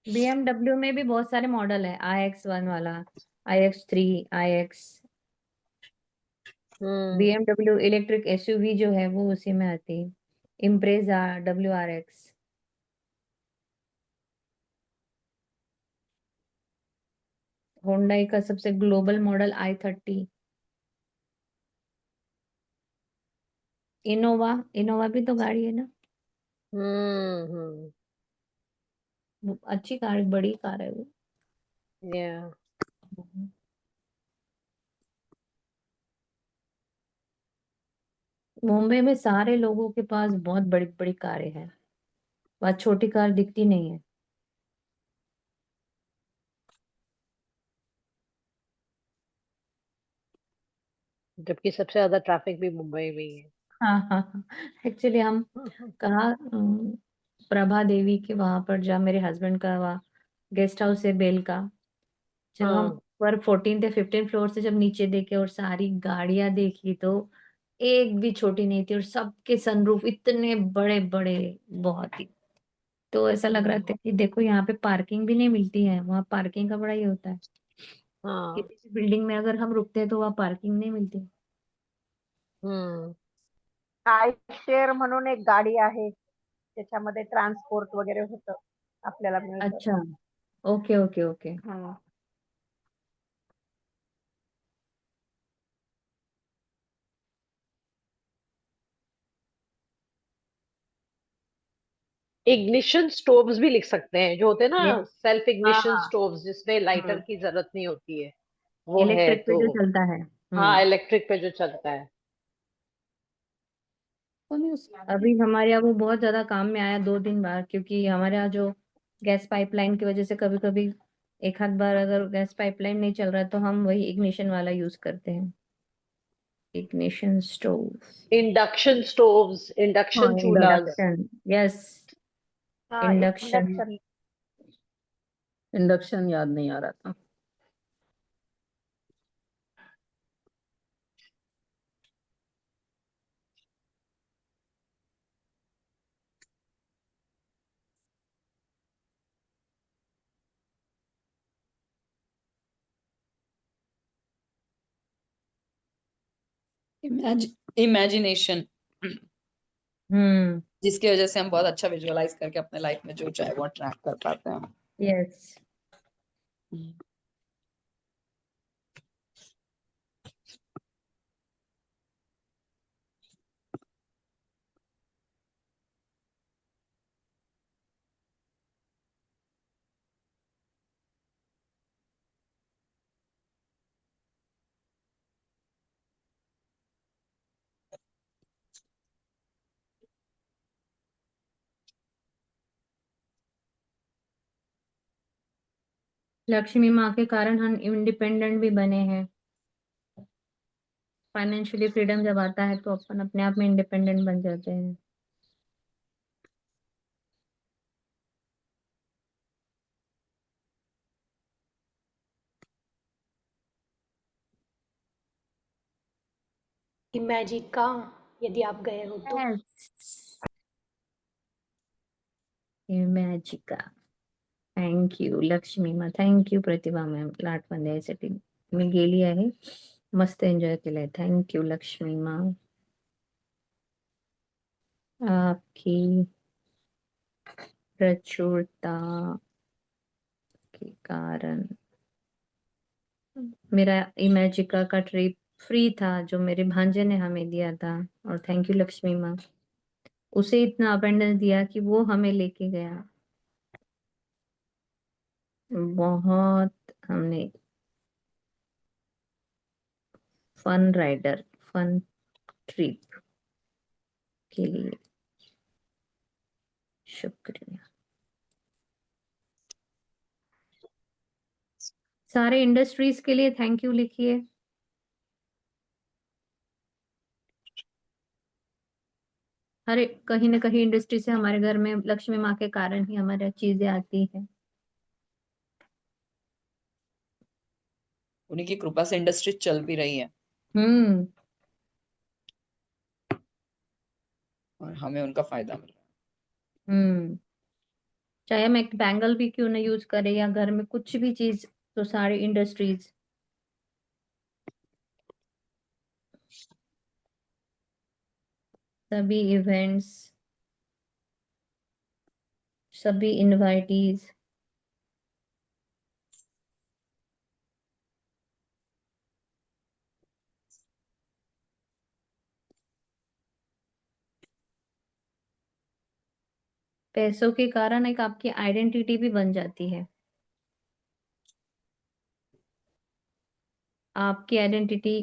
BMW में भी बहुत सारे मॉडल है, iX1 वाला, iX3, iX। BMW electric SUV जो है वो उसी में आती है, इम्प्रेजा, WRX। होंडाई का सबसे global model i30। Innova, Innova भी तो गाड़ी है ना, हम्म वो अच्छी कार है, बड़ी कार है वो। या मुंबई में सारे लोगों के पास बहुत बड़ी बड़ी कारें हैं, वहाँ छोटी कार दिखती नहीं है। जबकि सबसे ज्यादा ट्रैफिक भी मुंबई में ही है। हाँ हाँ हाँ, एक्चुअली हम कहा प्रभा देवी के वहां पर, जहाँ मेरे हस्बैंड का वहाँ गेस्ट हाउस है बेल का, जब हम हाँ पर 14th या 15th फ्लोर से जब नीचे देखे और सारी गाड़ियां देखी तो एक भी छोटी नहीं थी, और सबके सनरूफ इतने बड़े बड़े, बहुत ही। तो ऐसा लग रहा था कि देखो यहाँ पे पार्किंग भी नहीं मिलती है, वहाँ पार्किंग का बड़ा ही होता है। हाँ किसी भी बिल्डिंग में अगर हम रुकते हैं तो वहाँ पार्किंग नहीं मिलती। हम्म आय शेअर म्हणून एक गाडी आहे, त्याच्यामध्ये ट्रान्सपोर्ट वगैरे होतं, आपल्याला मिळतं. अच्छा, ओके ओके ओके। हं. इग्निशन स्टोव्स भी लिख सकते हैं, जो होते हैं ये ना सेल्फ हाँ इग्निशन हाँ स्टोव्स, जिसमें लाइटर हाँ, की जरूरत नहीं होती है, वो है इलेक्ट्रिक पे तो। जो चलता है। हाँ, इलेक्ट्रिक पे जो चलता है। अभी हमारे यहाँ वो बहुत ज्यादा काम में आया 2 दिन बाद, क्योंकि हमारे यहाँ जो गैस पाइपलाइन की वजह से कभी कभी एक आध बार अगर गैस पाइपलाइन नहीं चल रहा तो हम वही इग्निशन वाला यूज करते हैं, इग्निशन स्टोव। इंडक्शन स्टोव्स, हाँ, इंडक्शन चूल्हास। इंडक्शन, यस, हाँ, इंडक्शन। इंडक्शन. इंडक्शन याद नहीं आ रहा था। इमेजिनेशन, हम्म, जिसकी वजह से हम बहुत अच्छा विजुअलाइज करके अपने लाइफ में जो चाहे वो अट्रैक्ट कर पाते हैं। यस। लक्ष्मी माँ के कारण हम इंडिपेंडेंट भी बने हैं। फाइनेंशियली फ्रीडम जब आता है तो अपन अपने आप में इंडिपेंडेंट बन जाते हैं। इमेजिका, यदि आप गए हो तो। यस, मॅजिका। थँक्यू लक्ष्मी मा, थँक्यू प्रतिभा मॅम, लाटवण द्यायसाठी मी गेली आहे, मस्त एन्जॉय केलंय। थँक्यू लक्ष्मी मा, आपकी प्रचुरता के कारण मेरा इमेजिका का ट्रिप फ्री था, जो मेरे भांजे ने हमें दिया था। और थैंक यू लक्ष्मी माँ, उसे इतना अबेंडेंस दिया कि वो हमें लेके गया। बहुत हमने फन राइडर, फन ट्रिप के लिए शुक्रिया। सारे इंडस्ट्रीज के लिए थैंक यू लिखिए। हर कहीं ना कहीं इंडस्ट्री से हमारे घर में लक्ष्मी माँ के कारण ही हमारी चीजें आती है। उन्हीं की कृपा से इंडस्ट्री चल भी रही है। हम्म। और हमें उनका फायदा मिल रहा हम्म। चाहे हम एक बैंगल भी क्यों ना यूज करें या घर में कुछ भी चीज, तो सारी इंडस्ट्रीज, सभी इवेंट्स, सभी इनवाइटीज, पैसों के कारण एक आपकी आइडेंटिटी भी बन जाती है। आपकी आइडेंटिटी,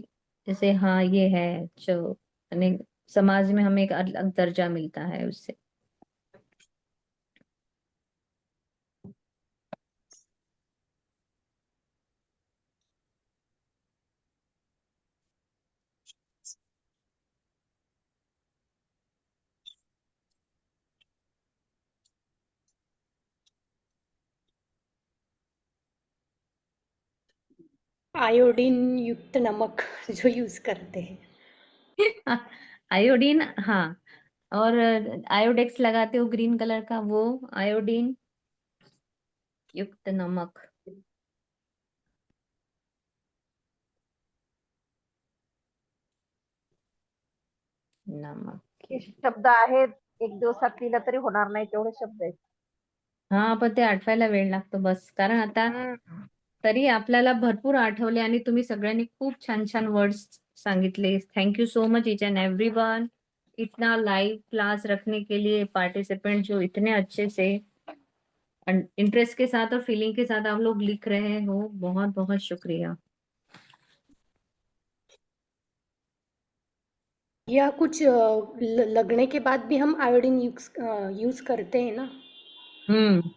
जैसे हाँ ये है जो, यानी समाज में हमें एक अलग दर्जा मिलता है उससे। आयोडीन युक्त नमक जो यूज करते हैं। आयोडीन, हाँ। और आयोडेक्स लगाते हो ग्रीन कलर का, वो आयोडीन युक्त नमक। नमक हे की- शब्द आहेत, एक दिवसात लिहिलं तरी होणार नाही तेवढे शब्द आहेत. हा, पण ते आठवायला वेळ लागतो बस, कारण आता हम्म. तरी आपल्याला भरपूर आठवले आणि तुम्ही सगळ्यांनी खूप छान छान वर्ड्स सांगितले. Thank you so much each and everyone, इतना लाइव क्लास रखने के लिए, पार्टिसिपेंट जो इतने अच्छे से इंटरेस्ट के साथ और फीलिंग के साथ आप लोग लिख रहे हो, बहुत बहुत शुक्रिया। या कुछ लगने के बाद भी हम आयोडीन यूज करते हैं ना। हम्म।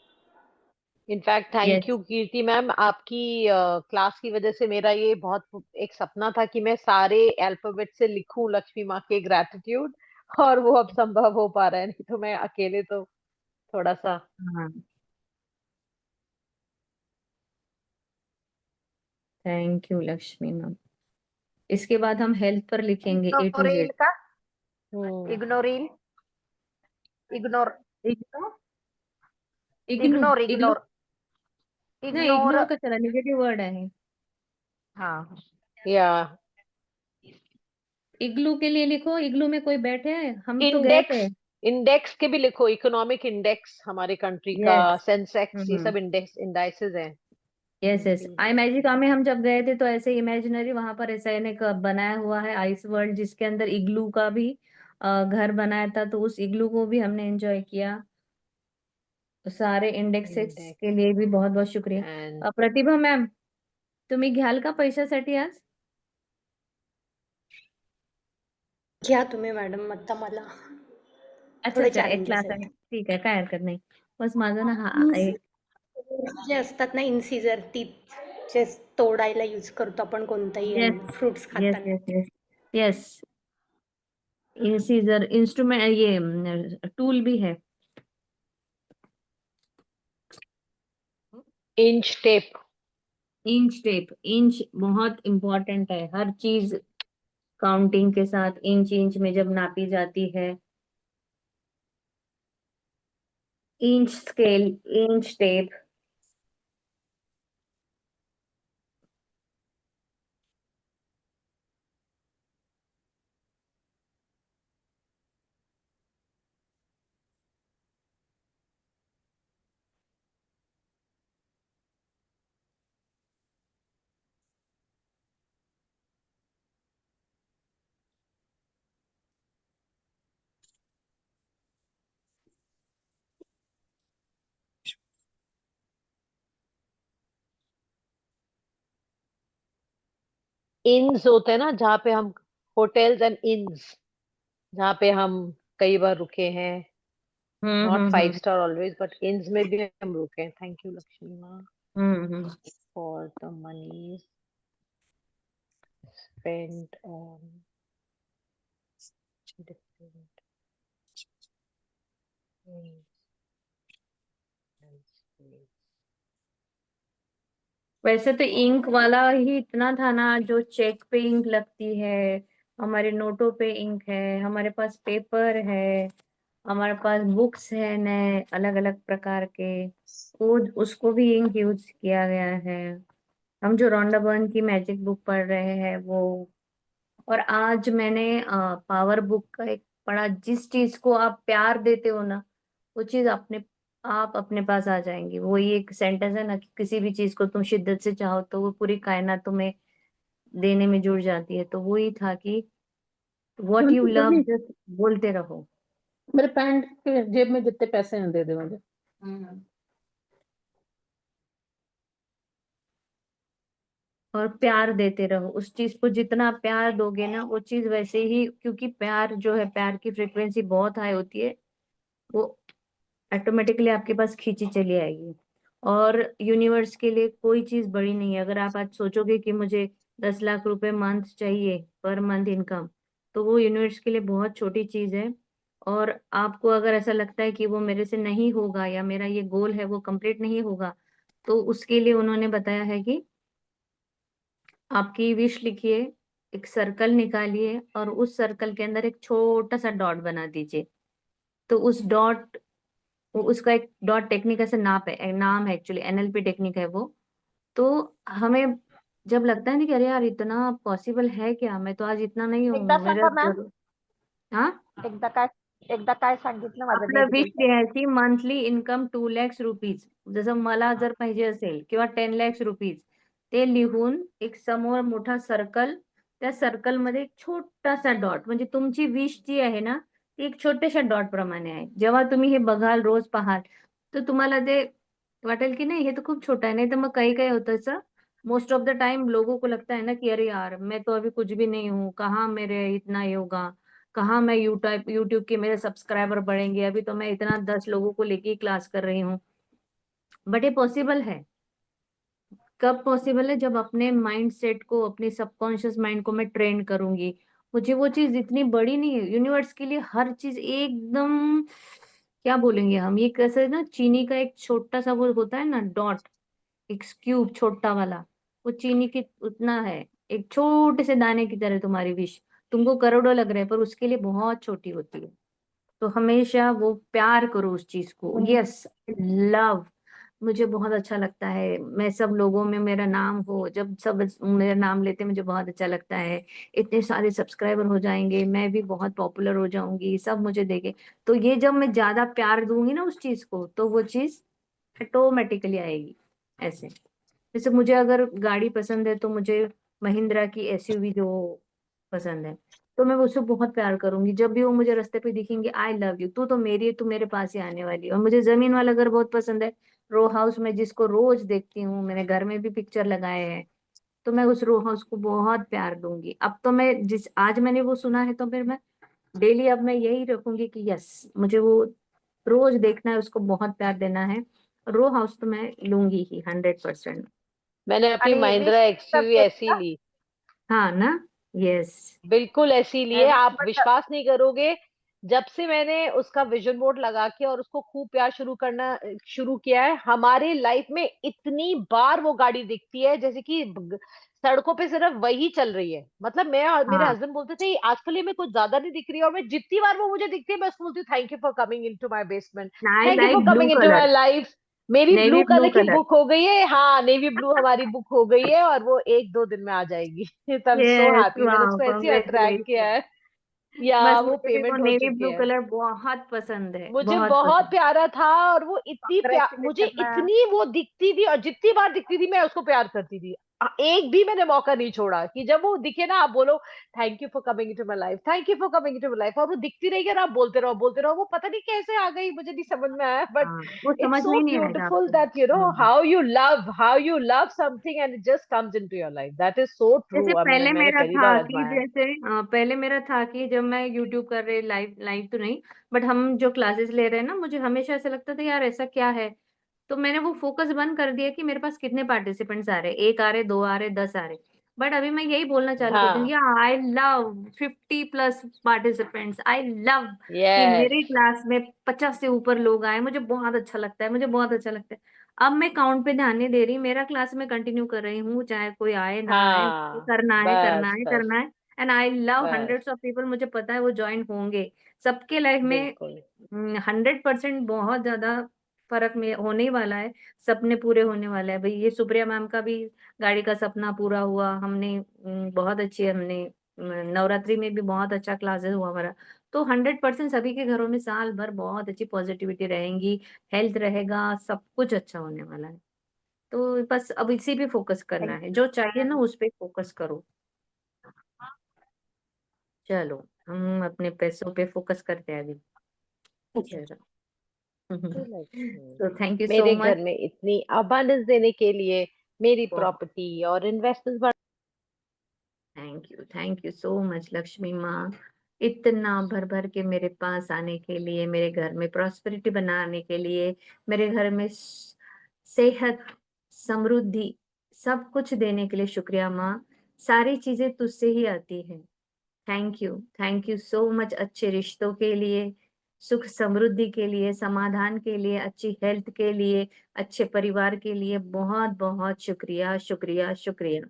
In fact thank yes. You Kirti ma'am, आपकी क्लास की वजह से मेरा ये बहुत एक सपना था कि मैं सारे अल्फाबेट से लिखूं लक्ष्मी माँ के ग्रैटिट्यूड, और वो अब संभव हो पा रहा है, नहीं तो मैं अकेले तो थोड़ा सा। हाँ, थैंक यू लक्ष्मी मैम। इसके बाद हम हेल्थ पर लिखेंगे ए टू इग्नोर येईल जेड। का? हम्म। इग्नोर येईल. Ignore. IGNOU, IGNOU, ignore IGNOU, ignore नहीं इग्नोर. इग्नोर का चला, निगेटिव वर्ड है। हाँ. या इग्लू के लिए लिखो, इग्लू में कोई बैठे हैं, हम तो गए इंडेक्स, थे। इंडेक्स के भी लिखो, इकोनॉमिक इंडेक्स हमारे कंट्री का, यस। सेंसेक्स, ये हम्म। सब इंडेक्स इंडाइसेस हैं। यस यस, उनके लिए आई लिखो। मैजिका में हम जब गए थे तो ऐसे इमेजिनरी वहां पर ऐसा एक बनाया हुआ है आइस वर्ल्ड, जिसके अंदर इग्लू का भी घर बनाया था, तो उस इग्लू को भी हमने एंजॉय किया। तो सारे इंडेक्सेस के इंडेक्स लिए भी बहुत बहुत शुक्रिया। एंड प्रतिभा मॅम, तुम्ही घ्याल का पैशासाठी आज? घ्या तुम्ही मॅडम, आता मला अच्छा थोडे अच्छा, एक चॅलेंजेस क्लास आहे, आहेत. ठीक आहे, काय हरकत नाही. बस माझं ना हा एक, जे असतात ना इन्सिजर, ती जे तोडायला यूज करतो आपण कोणताही यस अन्न फ्रुट्स यस खाताना. यस यस यस, ये सीजर इंस्ट्रूमेंट, ये टूल भी है। Inch tape. Inch tape, inch बहुत इम्पोर्टेंट है, हर चीज काउंटिंग के साथ इंच इंच में जब नापी जाती है। Inch scale, inch tape. Inches होते हैं ना, जहाँ पे हम, होटल्स एंड इन्स, जहाँ पे हम कई बार रुके हैं, नॉट फाइव हम्म। स्टार ऑलवेज बट इन्स में भी हम रुके हैं। थैंक यू लक्ष्मी माँ हम्म। For the money spent on different things and space. वैसे तो इंक वाला ही इतना था ना, जो चेक पे इंक लगती है, हमारे नोटों पे इंक है, हमारे पास पेपर है, हमारे पास बुक्स है नए अलग अलग प्रकार के, वो उसको भी इंक यूज किया गया है। हम जो रोंडा बर्न की मैजिक बुक पढ़ रहे हैं वो, और आज मैंने पावर बुक का एक पढ़ा, जिस चीज को आप प्यार देते हो ना, वो चीज अपने आप अपने पास आ जाएंगी। वही एक सेंटेंस है ना कि किसी भी चीज को तुम शिद्दत से चाहो तो वो पूरी कायनात तुम्हें देने में जुड़ जाती है। तो वही था कि what you love mummy, just बोलते रहो। मेरे पैंट के जेब में जितने पैसे हैं दे दे मुझे। और प्यार देते रहो, उस चीज को जितना प्यार दोगे ना वो चीज वैसे ही, क्योंकि प्यार जो है, प्यार की फ्रिक्वेंसी बहुत हाई होती है, वो ऑटोमेटिकली आपके पास खींची चली आएगी। और यूनिवर्स के लिए कोई चीज बड़ी नहीं है। अगर आप आज सोचोगे कि मुझे 10 लाख रुपए मंथ चाहिए, पर मंथ इनकम, तो वो यूनिवर्स के लिए बहुत छोटी चीज है। और आपको अगर ऐसा लगता है कि वो मेरे से नहीं होगा, या मेरा ये गोल है वो कंप्लीट नहीं होगा, तो उसके लिए उन्होंने बताया है कि आपकी विश लिखिए, एक सर्कल निकालिए, और उस सर्कल के अंदर एक छोटा सा डॉट बना दीजिए। तो उस डॉट, उसका एक डॉट टेक्निक ऐसे नाम है, एक्चुअली एनएलपी टेक्निक है वो। तो हमें जब लगता है ना कि अरे यार इतना पॉसिबल है क्या, मैं तो आज इतना नहीं एकदा हूँ मेरा सांगा मॅम, जरूर। हाँ, एकदा काय सांगितलं, माझं आपलं नेट विश गेलं. लिहायची, मंथली इन्कम 2 lakhs रुपीज, जसं मला जर पाहिजे असेल, किंवा 10 lakhs रुपीज, ते लिहून एक समोर मोठा सर्कल, त्या सर्कल मध्ये एक छोटासा डॉट, म्हणजे तुमची विश जी आहे ना, ती एक छोट्याशा डॉट प्रमाणे आहे। जेव्हा तुम्ही हे बघाल, रोज पाहाल, तर तुम्हाला ते वाटेल की नहीं, ये तो खूब छोटा है। नहीं तो मग काही काही होतं असं, मोस्ट ऑफ द टाइम लोगों को लगता है ना कि अरे यार मैं तो अभी कुछ भी नहीं हूँ, कहाँ मेरे इतना ये होगा, कहाँ मैं यूट्यूब के मेरे सब्सक्राइबर बढ़ेंगे, अभी तो मैं इतना 10 लोगों को लेके ही क्लास कर रही हूँ। बट ये पॉसिबल है। कब पॉसिबल है? जब अपने माइंड सेट को, अपने सबकॉन्शियस माइंड को मैं ट्रेन करूंगी। मुझे वो चीज इतनी बड़ी नहीं है, यूनिवर्स के लिए हर चीज एकदम, क्या बोलेंगे हम, ये कैसे ना, चीनी का एक छोटा सा वो होता है ना डॉट, एक क्यूब छोटा वाला, वो चीनी की उतना है, एक छोटे से दाने की तरह तुम्हारी विश। तुमको करोड़ों लग रहे हैं, पर उसके लिए बहुत छोटी होती है। तो हमेशा वो प्यार करो उस चीज को। यस, लव, मुझे बहुत अच्छा लगता है, मैं सब लोगों में मेरा नाम हो, जब सब मेरा नाम लेते हैं मुझे बहुत अच्छा लगता है। इतने सारे सब्सक्राइबर हो जाएंगे, मैं भी बहुत पॉपुलर हो जाऊंगी, सब मुझे देखे। तो ये जब मैं ज्यादा प्यार दूंगी ना उस चीज को, तो वो चीज ऑटोमेटिकली आएगी। ऐसे, जैसे मुझे अगर गाड़ी पसंद है, तो मुझे महिंद्रा की एसयूवी जो पसंद है, तो मैं उससे बहुत प्यार करूंगी। जब भी वो मुझे रास्ते पे दिखेंगे, आई लव यू, तू तो मेरी है, तू मेरे पास ही आने वाली है। और मुझे जमीन वाला घर बहुत पसंद है, रो हाउस में, जिसको रोज देखती हूँ, मैंने घर में भी पिक्चर लगाए हैं। तो मैं उस रो हाउस को बहुत प्यार दूंगी। अब तो मैं जिस आज मैंने वो सुना है, तो फिर मैं डेली अब मैं यही रखूंगी कि यस, मुझे वो रोज देखना है, उसको बहुत प्यार देना है। रो हाउस तो मैं लूंगी ही 100%। मैंने अपनी आणि विश महिंद्रा एक्सयूवी करते ऐसी का? ली, हाँ ना। यस। बिल्कुल ऐसी ली मैं है, विश आप बट विश्वास नहीं करोगे। जब से मैंने उसका विजन बोर्ड लगा के और उसको खूब प्यार शुरू किया है, हमारे लाइफ में इतनी बार वो गाड़ी दिखती है जैसे कि सड़कों पे सिर्फ वही चल रही है। मतलब मैं और मेरे हाँ, हस्बैंड बोलते थे आजकल ये मैं कुछ ज्यादा नहीं दिख रही है, और मैं जितनी बार वो मुझे दिखती है मैं उसको बोलती हूँ thank you for coming into my basement, I thank you for like blue coming into my colour, life. मेरी नेवी ब्लू ब्लू कलर की कलर। बुक हो गई है, हाँ नेवी ब्लू हमारी बुक हो गई है, और वो 1-2 दिन में आ जाएगी। I am so yes, happy, मैंने वाह, उसको ऐसे अट्रैक्ट किया कॉन्ग्रेचुलेशन। है, या बस वो मुझे भी वो पेमेंट हो नेवी चुकी ब्लू है। कलर बहुत पसंद है, मुझे बहुत बहुत पसंद। प्यारा था, और वो मुझे कॉन्ग्रेचुलेशन मैम. इतनी वो दिखती थी, और जितनी बार दिखती थी मैं उसको प्यार करती थी। एक भी मैंने मौका नहीं छोड़ा कि जब वो दिखे ना आप बोलो thank you for coming into my life, thank you for coming into my life, और वो दिखती रहेगी और आप बोलते रहो। वो पता नहीं कैसे आ गई, मुझे नहीं समझ में आया, बट हाँ, वो इट्स समझ में सो ही नहीं आएगा ब्यूटीफुल आपको। That how you love something and it just comes into your life, that is so जैसे ट्रू। आई मीन पहले मैंने मेरा पहली बार था कि आजमाया। जैसे पहले मेरा था कि जब मैं यूट्यूब कर रही, लाइव लाइव तो नहीं, बट हम जो क्लासेस ले रहे हैं ना, मुझे हमेशा ऐसा लगता था यार ऐसा क्या है। तो मैंने वो फोकस बंद कर दिया कि मेरे पास कितने पार्टिसिपेंट्स आ रहे, एक आ रहे, दो आ रहे, 10 आ रहे। बट अभी मैं यही बोलना चालू करती हूँ, हाँ, या I love 50+ participants, I love कि यस, मेरी क्लास में 50 से ऊपर लोग आए, मुझे बहुत अच्छा लगता है, मुझे बहुत अच्छा लगता है। अब मैं काउंट पे ध्यान नहीं दे रही, मेरा क्लास में कंटिन्यू कर रही हूँ, चाहे कोई आए ना आए, मुझे हाँ, करना है करना बस है बस करना है। एंड आई लव बस हंड्रेड्स ऑफ पीपल, मुझे पता है वो ज्वाइन होंगे, सबके लाइफ में बिल्कुल 100% बहुत ज्यादा फर्क में होने ही वाला है, सपने पूरे होने वाले हैं। भाई ये सुप्रिया मैम का भी गाड़ी का सपना पूरा हुआ, हमने बहुत अच्छी हमने नवरात्रि में भी बहुत अच्छा क्लासेस हुआ हमारा। तो 100% सभी के घरों में साल भर बहुत अच्छी पॉजिटिविटी रहेंगी, हेल्थ रहेगा, सब कुछ अच्छा होने वाला है। तो बस अब इसी पे फोकस करना थैंक है, जो चाहिए ना उस पे फोकस करो। चलो हम अपने पैसों पे फोकस करते हैं अभी। चलो यू लक्ष्मी। तो थैंक यू सो मेरे मच। घर में इतनी अबांडेंस देने के लिए, मेरी प्रॉपर्टी और investment thank you so much Lakshmi माँ, इतना भर भर के मेरे पास आने के लिए, मेरे घर में प्रॉस्पेरिटी बनाने के लिए, मेरे घर में सेहत, समृद्धि, सब कुछ देने के लिए शुक्रिया माँ। सारी चीजें तुझसे ही आती है। थैंक यू सो मच, अच्छे रिश्तों के लिए, सुख समृद्धि के लिए, समाधान के लिए, अच्छी हेल्थ के लिए, अच्छे परिवार के लिए बहुत बहुत शुक्रिया शुक्रिया शुक्रिया।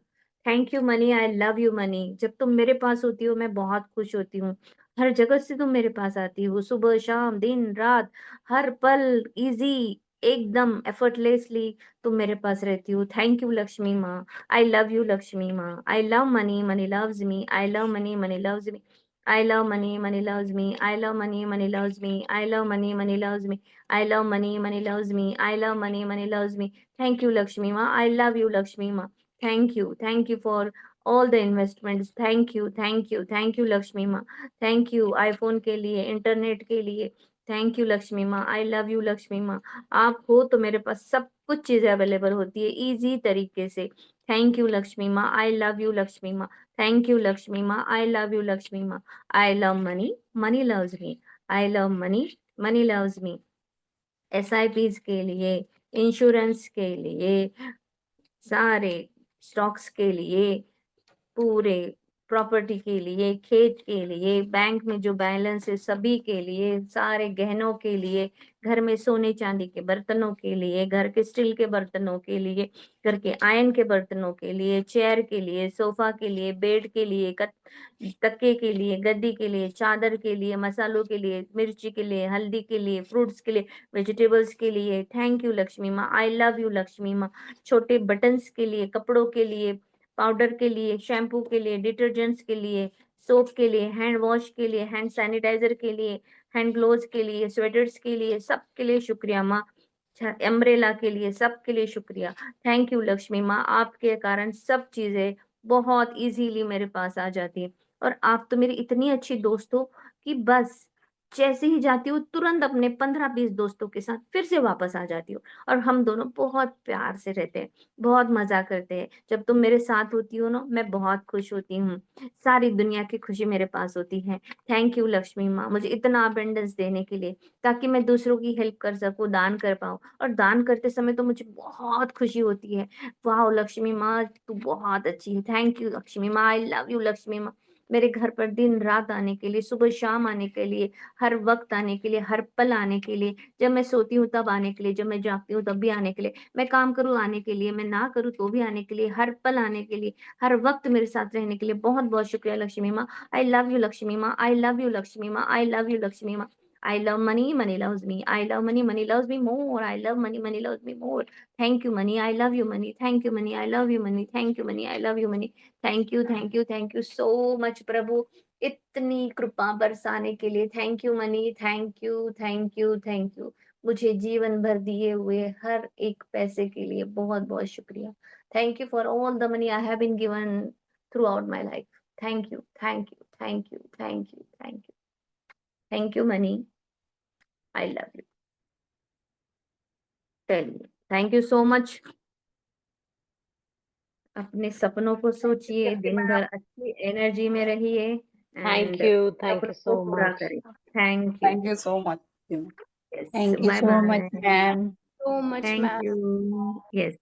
Thank you money, I love you money. जब तुम मेरे पास होती हो मैं बहुत खुश होती हूँ, हर जगह से तुम मेरे पास आती हो, सुबह शाम दिन रात, हर पल इजी, एकदम एफर्टलेसली तुम मेरे पास रहती हो। थैंक यू लक्ष्मी माँ, I love you, Lakshmi Ma. I love money, money loves me. I love money, money loves me. I love money, money loves me. I love money, money loves me. I love money, money loves me. I love money, money loves me. I love money, money loves me. Thank you, Lakshmi Ma. I love you, Lakshmi Ma. Thank you. Thank you for all the investments. Thank you, thank you, thank you, Lakshmi Ma. Thank you, iPhone के लिए, internet के लिए। Thank you Lakshmi माँ, आई love you Lakshmi माँ। आप हो तो मेरे पास सब कुछ चीजें अवेलेबल होती है इजी तरीके से। थैंक यू लक्ष्मी माँ, आई लव यू लक्ष्मी माँ। थैंक यू लक्ष्मी माँ, आई लव यू लक्ष्मी माँ। I love money, money loves me. I love money, money loves me. SIPs के लिए, इंश्योरेंस के लिए, सारे स्टॉक्स के लिए, पूरे प्रॉपर्टी के लिए, खेत के लिए, बैंक में जो बैलेंस है सभी के लिए, सारे गहनों के लिए, घर में सोने चांदी के बर्तनों के लिए, घर के स्टील के बर्तनों के लिए, घर के आयरन के बर्तनों के लिए, चेयर के लिए, सोफा के लिए, बेड के लिए, तक्के के लिए, गद्दी के लिए, चादर के लिए, मसालों के लिए, मिर्ची के लिए, हल्दी के लिए, फ्रूट्स के लिए, वेजिटेबल्स के लिए। थैंक यू लक्ष्मी माँ, आई लव यू लक्ष्मी माँ। छोटे बटन्स के लिए, कपड़ों के लिए, पाउडर के लिए, शैम्पू के लिए, डिटर्जेंट्स के लिए, सोप के लिए, हैंड वॉश के लिए, हैंड सैनिटाइजर के लिए, हैंड ग्लोव्स के लिए, स्वेटर्स के लिए, सबके लिए शुक्रिया माँ। अम्ब्रेला के लिए, सबके लिए शुक्रिया। थैंक यू लक्ष्मी माँ, आपके कारण सब चीजें बहुत इजीली मेरे पास आ जाती है। और आप तो मेरी इतनी अच्छी दोस्त हो कि बस जैसे ही जाती हूँ तुरंत अपने 15-20 दोस्तों के साथ फिर से वापस आ जाती हूँ, और हम दोनों बहुत प्यार से रहते हैं, बहुत मजा करते हैं। जब तुम मेरे साथ होती हो ना मैं बहुत खुश होती हूँ, सारी दुनिया की खुशी मेरे पास होती है। थैंक यू लक्ष्मी माँ, मुझे इतना अबेंडेंस देने के लिए, ताकि मैं दूसरों की हेल्प कर सकूं, दान कर पाऊं। और दान करते समय तो मुझे बहुत खुशी होती है। वाह लक्ष्मी माँ तू बहुत अच्छी है। थैंक यू लक्ष्मी माँ, आई लव यू लक्ष्मी माँ। मेरे घर पर दिन रात आने के लिए, सुबह शाम आने के लिए, हर वक्त आने के लिए, हर पल आने के लिए, जब मैं सोती हूँ तब आने के लिए, जब मैं जागती हूँ तब भी आने के लिए, मैं काम करूँ आने के लिए, मैं ना करूँ तो भी आने के लिए, हर पल आने के लिए, हर वक्त मेरे साथ रहने के लिए बहुत बहुत शुक्रिया लक्ष्मी माँ। आई लव यू लक्ष्मी माँ, आई लव यू लक्ष्मी माँ, आई लव यू लक्ष्मी माँ। I love money, money loves me. I love money, money loves me more. I love money, money loves me more. Thank you, money. I love you, money. Thank you, money. I love you, money. Thank you, money. I love you, money. Thank you, thank you, thank you so much, प्रभु। इतनी कृपा बरसाने के लिए thank you money, thank you, thank you, thank you. मुझे जीवन भर दिए हुए हर एक पैसे के लिए बहुत बहुत शुक्रिया। Thank you for all the money I have been given throughout my life. Thank you, thank you, thank you, thank you, thank you, thank you money, I love you. चलिए थैंक यू सो मच। अपने सपनों को सोचिए, दिन भर अच्छी energy में रहिए थैंक एंड यू सपनों को सो पूरा मच। करें। Thank you. Thank you so much. Yes, thank Thank you bye so much, bye. ma'am. So much thank ma'am. You. Yes.